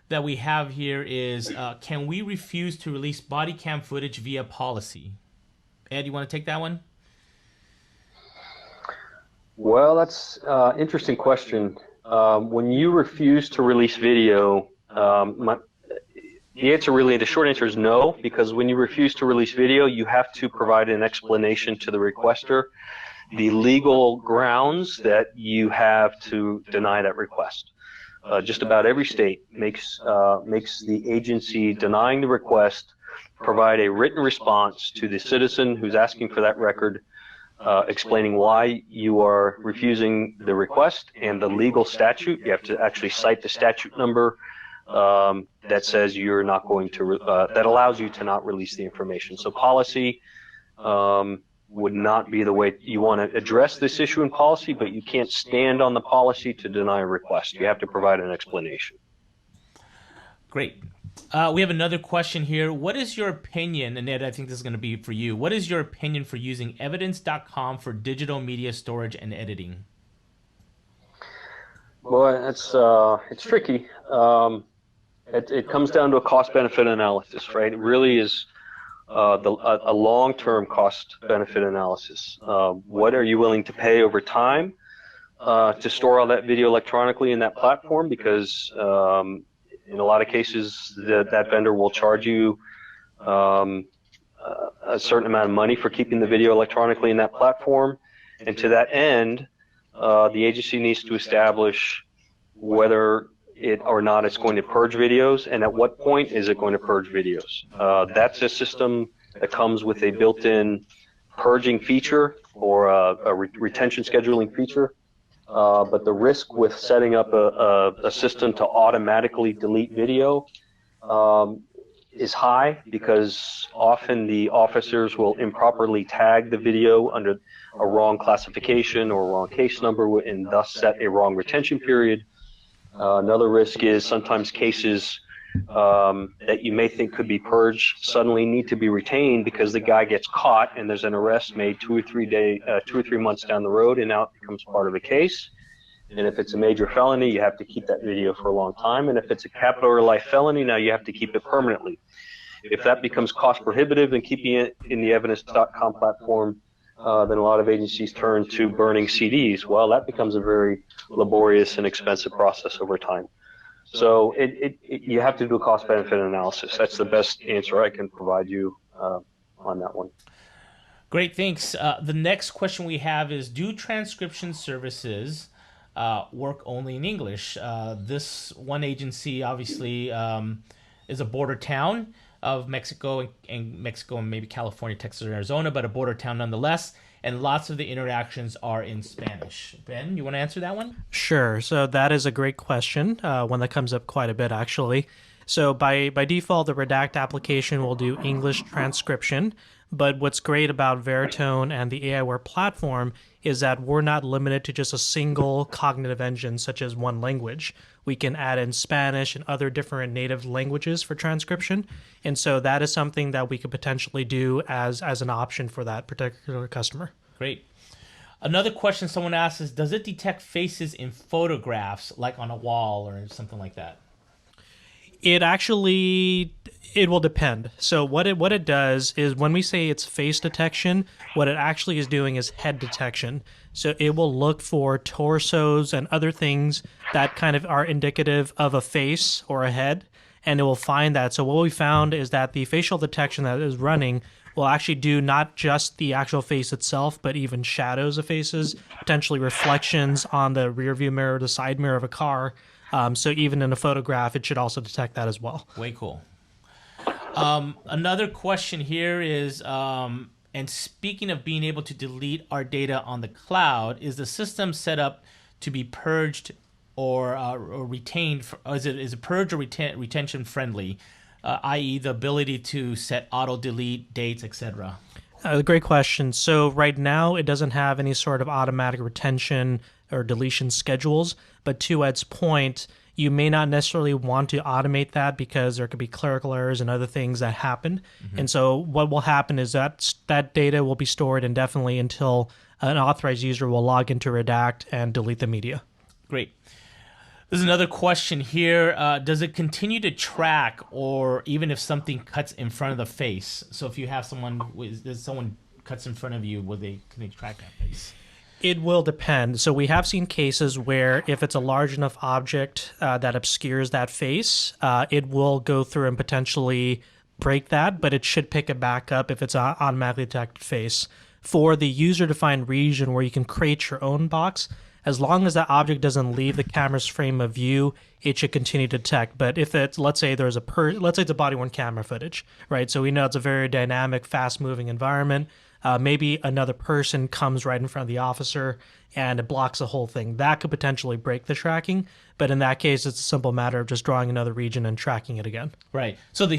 that we have here is, can we refuse to release body cam footage via policy? Ed, you want to take that one? Well, that's an interesting question. When you refuse to release video, the short answer is no, because when you refuse to release video, you have to provide an explanation to the requester, the legal grounds that you have to deny that request. Just about every state makes the agency denying the request provide a written response to the citizen who's asking for that record, explaining why you are refusing the request and the legal statute. You have to actually cite the statute number that says you're not going to, that allows you to not release the information. So policy would not be the way you want to address this issue in policy, but you can't stand on the policy to deny a request. You have to provide an explanation. Great. We have another question here. What is your opinion, and Ed, I think this is going to be for you, what is your opinion for using Evidence.com for digital media storage and editing? Well, it's tricky. It comes down to a cost-benefit analysis, right? It really is a long-term cost-benefit analysis. What are you willing to pay over time to store all that video electronically in that platform? Because in a lot of cases, that vendor will charge you a certain amount of money for keeping the video electronically in that platform. And to that end, the agency needs to establish whether it or not it's going to purge videos, and at what point is it going to purge videos. That's a system that comes with a built-in purging feature or a retention scheduling feature. But the risk with setting up a system to automatically delete video is high, because often the officers will improperly tag the video under a wrong classification or a wrong case number and thus set a wrong retention period. Another risk is sometimes cases that you may think could be purged suddenly need to be retained because the guy gets caught and there's an arrest made 2 or 3 months down the road, and now it becomes part of a case. And if it's a major felony, you have to keep that video for a long time. And if it's a capital or life felony, now you have to keep it permanently. If that becomes cost prohibitive and keeping it in the Evidence.com platform, then a lot of agencies turn to burning CDs. Well, that becomes a very laborious and expensive process over time. So you have to do a cost-benefit analysis. That's the best answer I can provide you on that one. Great, thanks. The next question we have is, do transcription services work only in English? This one agency obviously is a border town. of Mexico and maybe California, Texas, or Arizona, but a border town nonetheless. And lots of the interactions are in Spanish. Ben, you want to answer that one? Sure. So that is a great question, one that comes up quite a bit, actually. So by default, the Redact application will do English transcription. But what's great about Veritone and the aiWare platform is that we're not limited to just a single cognitive engine, such as one language. We can add in Spanish and other different native languages for transcription. And so that is something that we could potentially do as an option for that particular customer. Great. Another question someone asks is, does it detect faces in photographs, like on a wall or something like that? It will depend. So what it does is when we say it's face detection, what it actually is doing is head detection. So it will look for torsos and other things that kind of are indicative of a face or a head, and it will find that. So what we found is that the facial detection that is running will actually do not just the actual face itself, but even shadows of faces, potentially reflections on the rear view mirror, the side mirror of a car. So even in a photograph, it should also detect that as well. Way cool. Another question here is, and speaking of being able to delete our data on the cloud, is the system set up to be purged or retained? Or is it purge or retention friendly, i.e. the ability to set auto delete dates, etc.? Great question. So right now, it doesn't have any sort of automatic retention or deletion schedules. But to Ed's point, you may not necessarily want to automate that because there could be clerical errors and other things that happen. Mm-hmm. And so what will happen is that data will be stored indefinitely until an authorized user will log into Redact and delete the media. Great. There's another question here. Does it continue to track, or even if something cuts in front of the face? So if you have someone cuts in front of you, can they track that face? It will depend. So we have seen cases where if it's a large enough object that obscures that face, it will go through and potentially break that, but it should pick it back up if it's an automatically detected face. For the user-defined region where you can create your own box, as long as that object doesn't leave the camera's frame of view, it should continue to detect. But if it's, let's say it's a body-worn camera footage, right? So we know it's a very dynamic, fast-moving environment. Maybe another person comes right in front of the officer and it blocks the whole thing. That could potentially break the tracking, but in that case, it's a simple matter of just drawing another region and tracking it again. Right. So the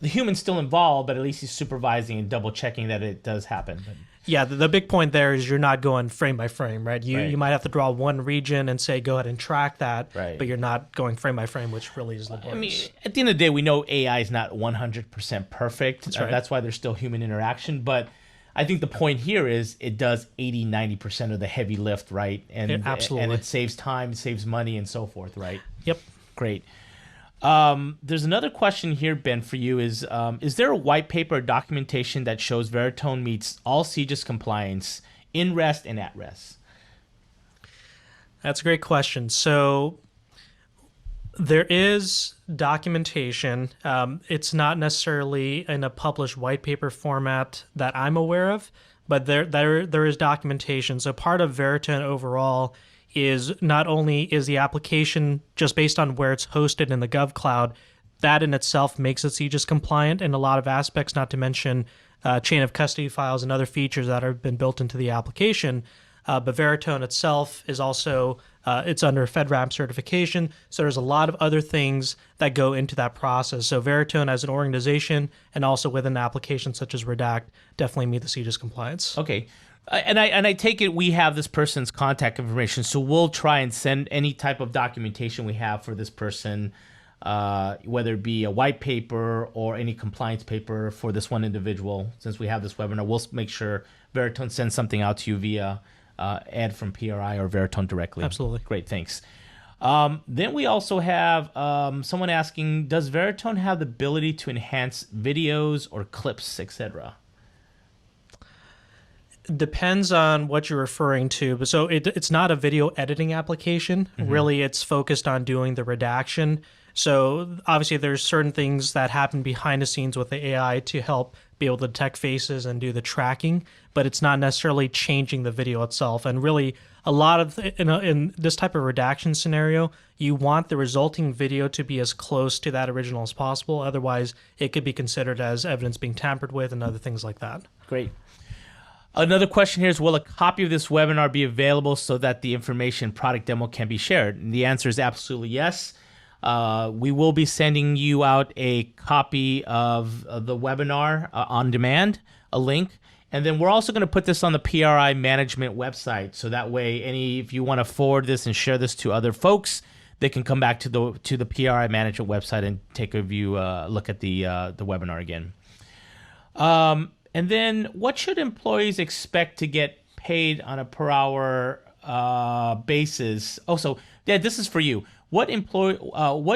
human's still involved, but at least he's supervising and double checking that it does happen. Yeah, the big point there is you're not going frame by frame, right? You might have to draw one region and say, go ahead and track that, right, but you're not going frame by frame, which really is laborious. I mean, at the end of the day, we know AI is not 100% perfect. That's right. That's why there's still human interaction, but I think the point here is it does 80-90% of the heavy lift, right? Absolutely. And it saves time, it saves money, and so forth, right? Yep. Great. There's another question here, Ben, for you. Is there a white paper or documentation that shows Veritone meets all CJIS compliance in rest and at rest? That's a great question. So there is documentation. It's not necessarily in a published white paper format that I'm aware of, but there is documentation. So part of Veritone overall is not only is the application just based on where it's hosted in the GovCloud, that in itself makes it CJIS compliant in a lot of aspects, not to mention chain of custody files and other features that have been built into the application. But Veritone itself is also, it's under FedRAMP certification. So there's a lot of other things that go into that process. So Veritone as an organization and also within an application such as Redact definitely meet the CJIS compliance. Okay. And I take it we have this person's contact information, so we'll try and send any type of documentation we have for this person, whether it be a white paper or any compliance paper for this one individual. Since we have this webinar, we'll make sure Veritone sends something out to you via Ed from PRI or Veritone directly. Absolutely. Great, thanks. Then we also have someone asking, does Veritone have the ability to enhance videos or clips, etc.? Depends on what you're referring to. But so it's not a video editing application. Mm-hmm. Really, it's focused on doing the redaction. So obviously there's certain things that happen behind the scenes with the AI to help be able to detect faces and do the tracking, but it's not necessarily changing the video itself. And really, a lot of in this type of redaction scenario, you want the resulting video to be as close to that original as possible. Otherwise, it could be considered as evidence being tampered with and other things like that. Great. Another question here is, will a copy of this webinar be available so that the information product demo can be shared? And the answer is absolutely yes. We will be sending you out a copy of the webinar on demand, a link. And then we're also going to put this on the PRI management website. So that way, if you want to forward this and share this to other folks, they can come back to the PRI management website and take a look at the webinar again. And then, what should employees expect to get paid on a per hour basis? Also, yeah, this is for you. What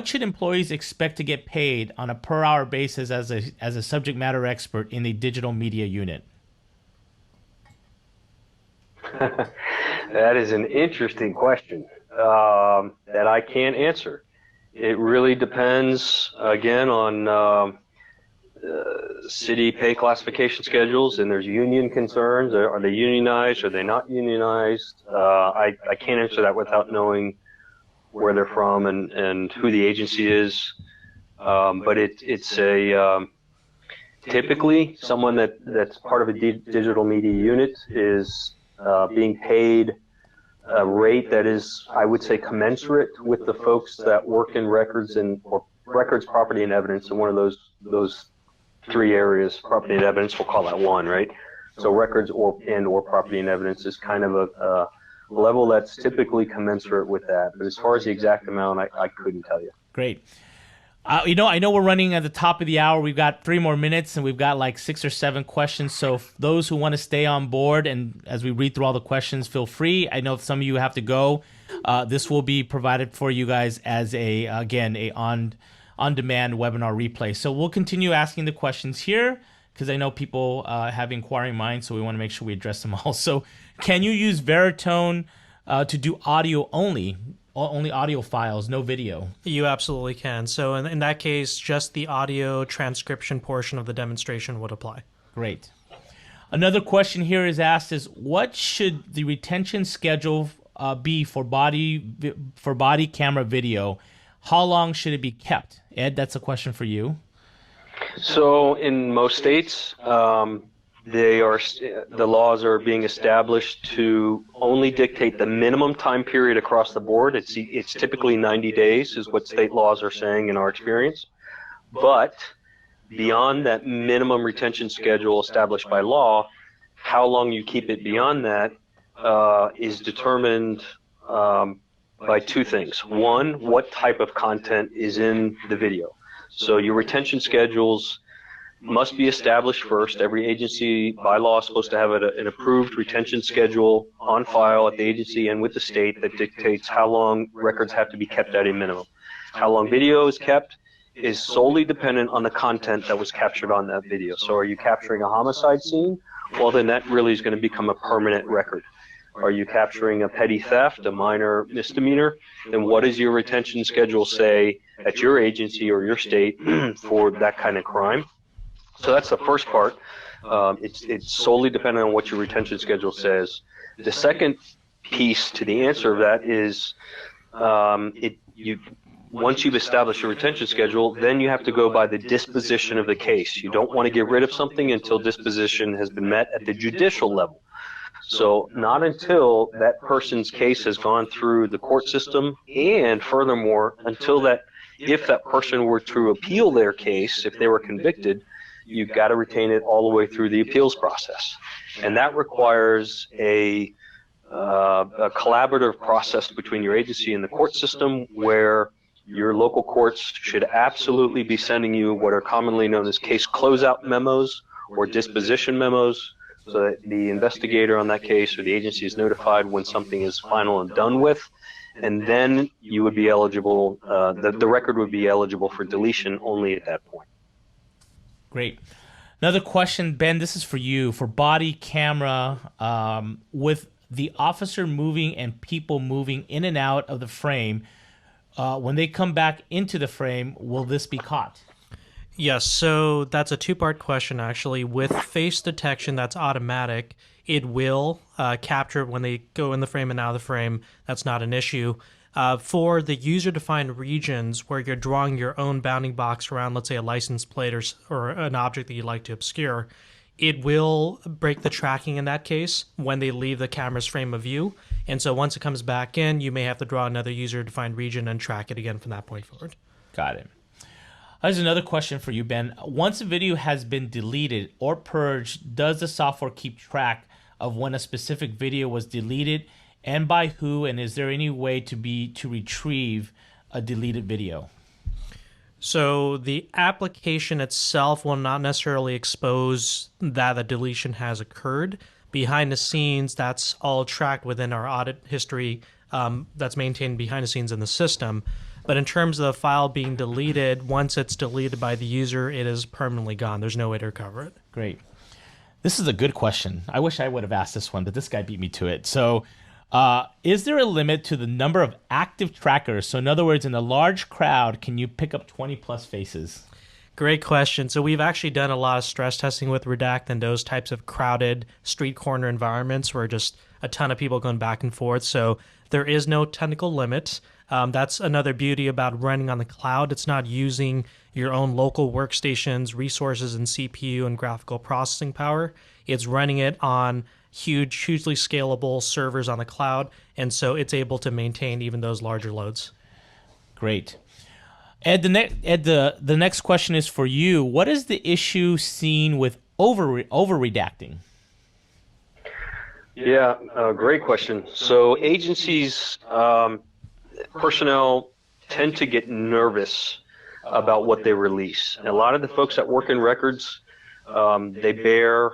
should employees expect to get paid on a per hour basis as a subject matter expert in the digital media unit? That is an interesting question that I can't answer. It really depends, again, on city pay classification schedules, and there's union concerns. Are they unionized? Are they not unionized? I can't answer that without knowing where they're from and who the agency is. But it's typically someone that's part of a digital media unit is being paid a rate that is, I would say, commensurate with the folks that work in records or records, property, and evidence. And one of those three areas, property and evidence, we'll call that one, right? So records or property and evidence is kind of a level that's typically commensurate with that. But as far as the exact amount, I couldn't tell you. Great. I know we're running at the top of the hour. We've got 3 more minutes, and we've got like 6 or 7 questions. So those who want to stay on board, and as we read through all the questions, feel free. I know some of you have to go. This will be provided for you guys as a on-demand webinar replay. So we'll continue asking the questions here because I know people have inquiring minds, so we want to make sure we address them all. So can you use Veritone to do audio only audio files, no video? You absolutely can. So in that case, just the audio transcription portion of the demonstration would apply. Great. Another question here is asked is, what should the retention schedule be for body camera video? How long should it be kept? Ed, that's a question for you. So in most states, the laws are being established to only dictate the minimum time period across the board. It's typically 90 days is what state laws are saying in our experience. But beyond that minimum retention schedule established by law, how long you keep it beyond that is determined by 2 things. One, what type of content is in the video. So your retention schedules must be established first. Every agency by law is supposed to have an approved retention schedule on file at the agency and with the state that dictates how long records have to be kept at a minimum. How long video is kept is solely dependent on the content that was captured on that video. So are you capturing a homicide scene? Well, then that really is going to become a permanent record. Are you capturing a petty theft, a minor misdemeanor? Then what does your retention schedule say at your agency or your state for that kind of crime? So that's the first part. It's solely dependent on what your retention schedule says. The second piece to the answer of that is once you've established your retention schedule, then you have to go by the disposition of the case. You don't want to get rid of something until disposition has been met at the judicial level. So not until that person's case has gone through the court system, and furthermore, until if that person were to appeal their case, if they were convicted, you've got to retain it all the way through the appeals process. And that requires a collaborative process between your agency and the court system, where your local courts should absolutely be sending you what are commonly known as case closeout memos or disposition memos, so that the investigator on that case or the agency is notified when something is final and done with, and then you would be eligible, the record would be eligible for deletion only at that point. Great. Another question, Ben, this is for you. For body camera, with the officer moving and people moving in and out of the frame, when they come back into the frame, will this be caught? Yes, so that's a two-part question, actually. With face detection, that's automatic. It will capture when they go in the frame and out of the frame. That's not an issue. For the user-defined regions where you're drawing your own bounding box around, let's say, a license plate or an object that you'd like to obscure, it will break the tracking in that case when they leave the camera's frame of view. And so once it comes back in, you may have to draw another user-defined region and track it again from that point forward. Got it. There's another question for you, Ben. Once a video has been deleted or purged, does the software keep track of when a specific video was deleted and by who? And is there any way to retrieve a deleted video? So the application itself will not necessarily expose that a deletion has occurred. Behind the scenes, that's all tracked within our audit history that's maintained behind the scenes in the system. But in terms of the file being deleted, once it's deleted by the user, it is permanently gone. There's no way to recover it. Great. This is a good question. I wish I would have asked this one, but this guy beat me to it. So is there a limit to the number of active trackers? So in other words, in a large crowd, can you pick up 20 plus faces? Great question. So we've actually done a lot of stress testing with Redact in those types of crowded street corner environments where just a ton of people going back and forth. So there is no technical limit. That's another beauty about running on the cloud. It's not using your own local workstations, resources, and CPU and graphical processing power. It's running it on hugely scalable servers on the cloud, and so it's able to maintain even those larger loads. Great. Ed, the next question is for you. What is the issue seen with over redacting? Yeah, great question. So agencies, personnel tend to get nervous about what they release. And a lot of the folks that work in records, they bear,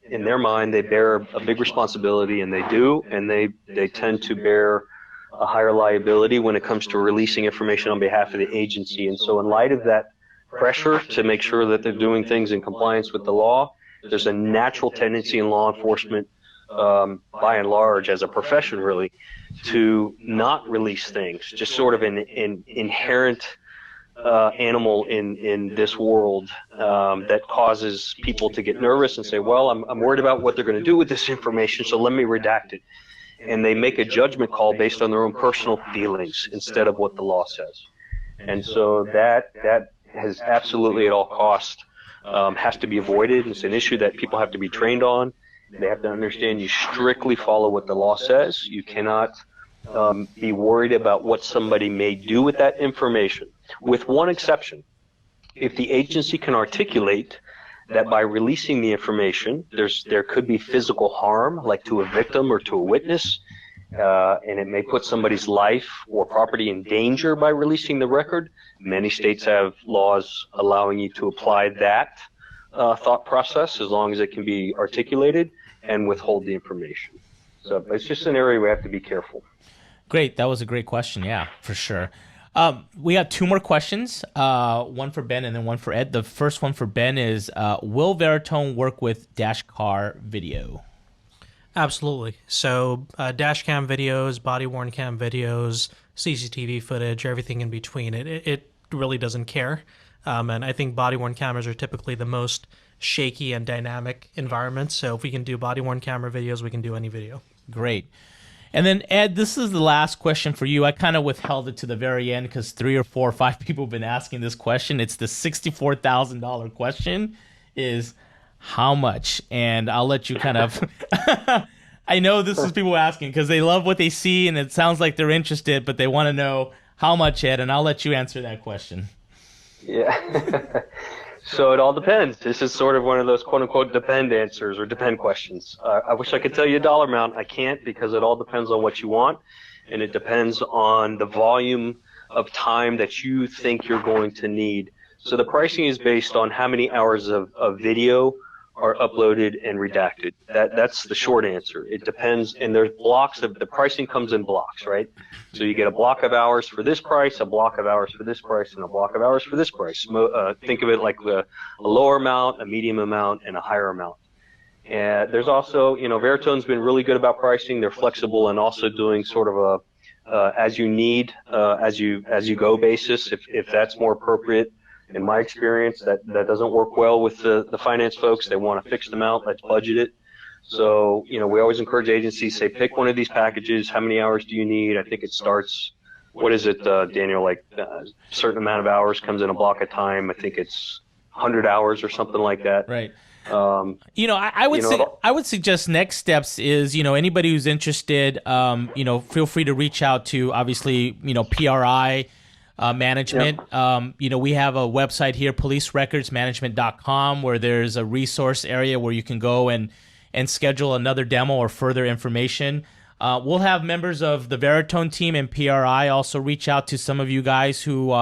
in their mind, they bear a big responsibility, and they do, and they tend to bear a higher liability when it comes to releasing information on behalf of the agency. And so in light of that pressure to make sure that they're doing things in compliance with the law, there's a natural tendency in law enforcement, by and large, as a profession really, to not release things, just sort of an inherent animal in this world that causes people to get nervous and say, well, I'm worried about what they're going to do with this information, so let me redact it. And they make a judgment call based on their own personal feelings instead of what the law says. And so that has absolutely at all cost has to be avoided. It's an issue that people have to be trained on. They have to understand you strictly follow what the law says. You cannot be worried about what somebody may do with that information, with one exception. If the agency can articulate that by releasing the information, there could be physical harm, like to a victim or to a witness, and it may put somebody's life or property in danger by releasing the record. Many states have laws allowing you to apply that thought process as long as it can be articulated and withhold the information. So it's just an area we have to be careful. Great. That was a great question. Yeah, for sure. We got two more questions, one for Ben and then one for Ed. The first one for Ben is, will Veritone work with dash car video? Absolutely. So dash cam videos, body-worn cam videos, CCTV footage, everything in between. It really doesn't care. And I think body-worn cameras are typically the most shaky and dynamic environments. So if we can do body-worn camera videos, we can do any video. Great. And then, Ed, this is the last question for you. I kind of withheld it to the very end because 3 or 4 or 5 people have been asking this question. It's the $64,000 question, is how much? And I'll let you kind of... I know this is people asking because they love what they see and it sounds like they're interested, but they want to know how much, Ed, and I'll let you answer that question. Yeah. So it all depends. This is sort of one of those quote-unquote depend answers or depend questions. I wish I could tell you a dollar amount. I can't because it all depends on what you want, and it depends on the volume of time that you think you're going to need. So the pricing is based on how many hours of video are uploaded and redacted. That's the short answer. It depends, and there's blocks of the pricing comes in blocks, right? So you get a block of hours for this price, a block of hours for this price, and a block of hours for this price. Think of it like a lower amount, a medium amount, and a higher amount. And there's also, Veritone's been really good about pricing. They're flexible and also doing sort of a as you need, as you go basis, if that's more appropriate. In my experience, that doesn't work well with the finance folks. They want a fixed amount. Let's budget it. So, we always encourage agencies, say, pick one of these packages. How many hours do you need? I think it starts, what is it, Daniel, like a certain amount of hours comes in a block of time. I think it's 100 hours or something like that. Right. I would suggest next steps is, anybody who's interested, feel free to reach out to, obviously, PRI management. Yep. We have a website here, policerecordsmanagement.com, where there's a resource area where you can go and schedule another demo or further information. We'll have members of the Veritone team and PRI also reach out to some of you guys who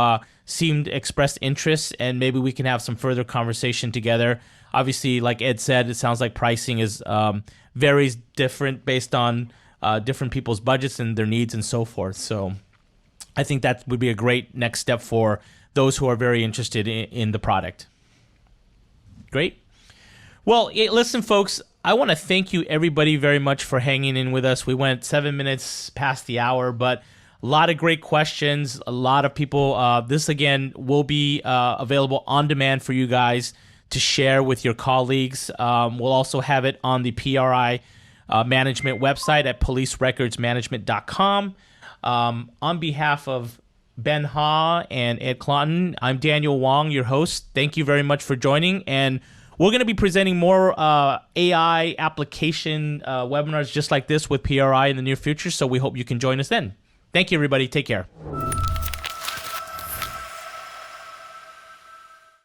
seemed expressed interest, and maybe we can have some further conversation together. Obviously, like Ed said, it sounds like pricing is varies different based on different people's budgets and their needs and so forth. So I think that would be a great next step for those who are very interested in the product. Great. Well, listen, folks, I want to thank you, everybody, very much for hanging in with us. We went 7 minutes past the hour, but a lot of great questions. A lot of people. This, again, will be available on demand for you guys to share with your colleagues. We'll also have it on the PRI management website at policerecordsmanagement.com. On behalf of Ben Ha and Ed Clonton, I'm Daniel Wong, your host. Thank you very much for joining, and we're going to be presenting more AI application webinars just like this with PRI in the near future, so we hope you can join us then. Thank you, everybody. Take care.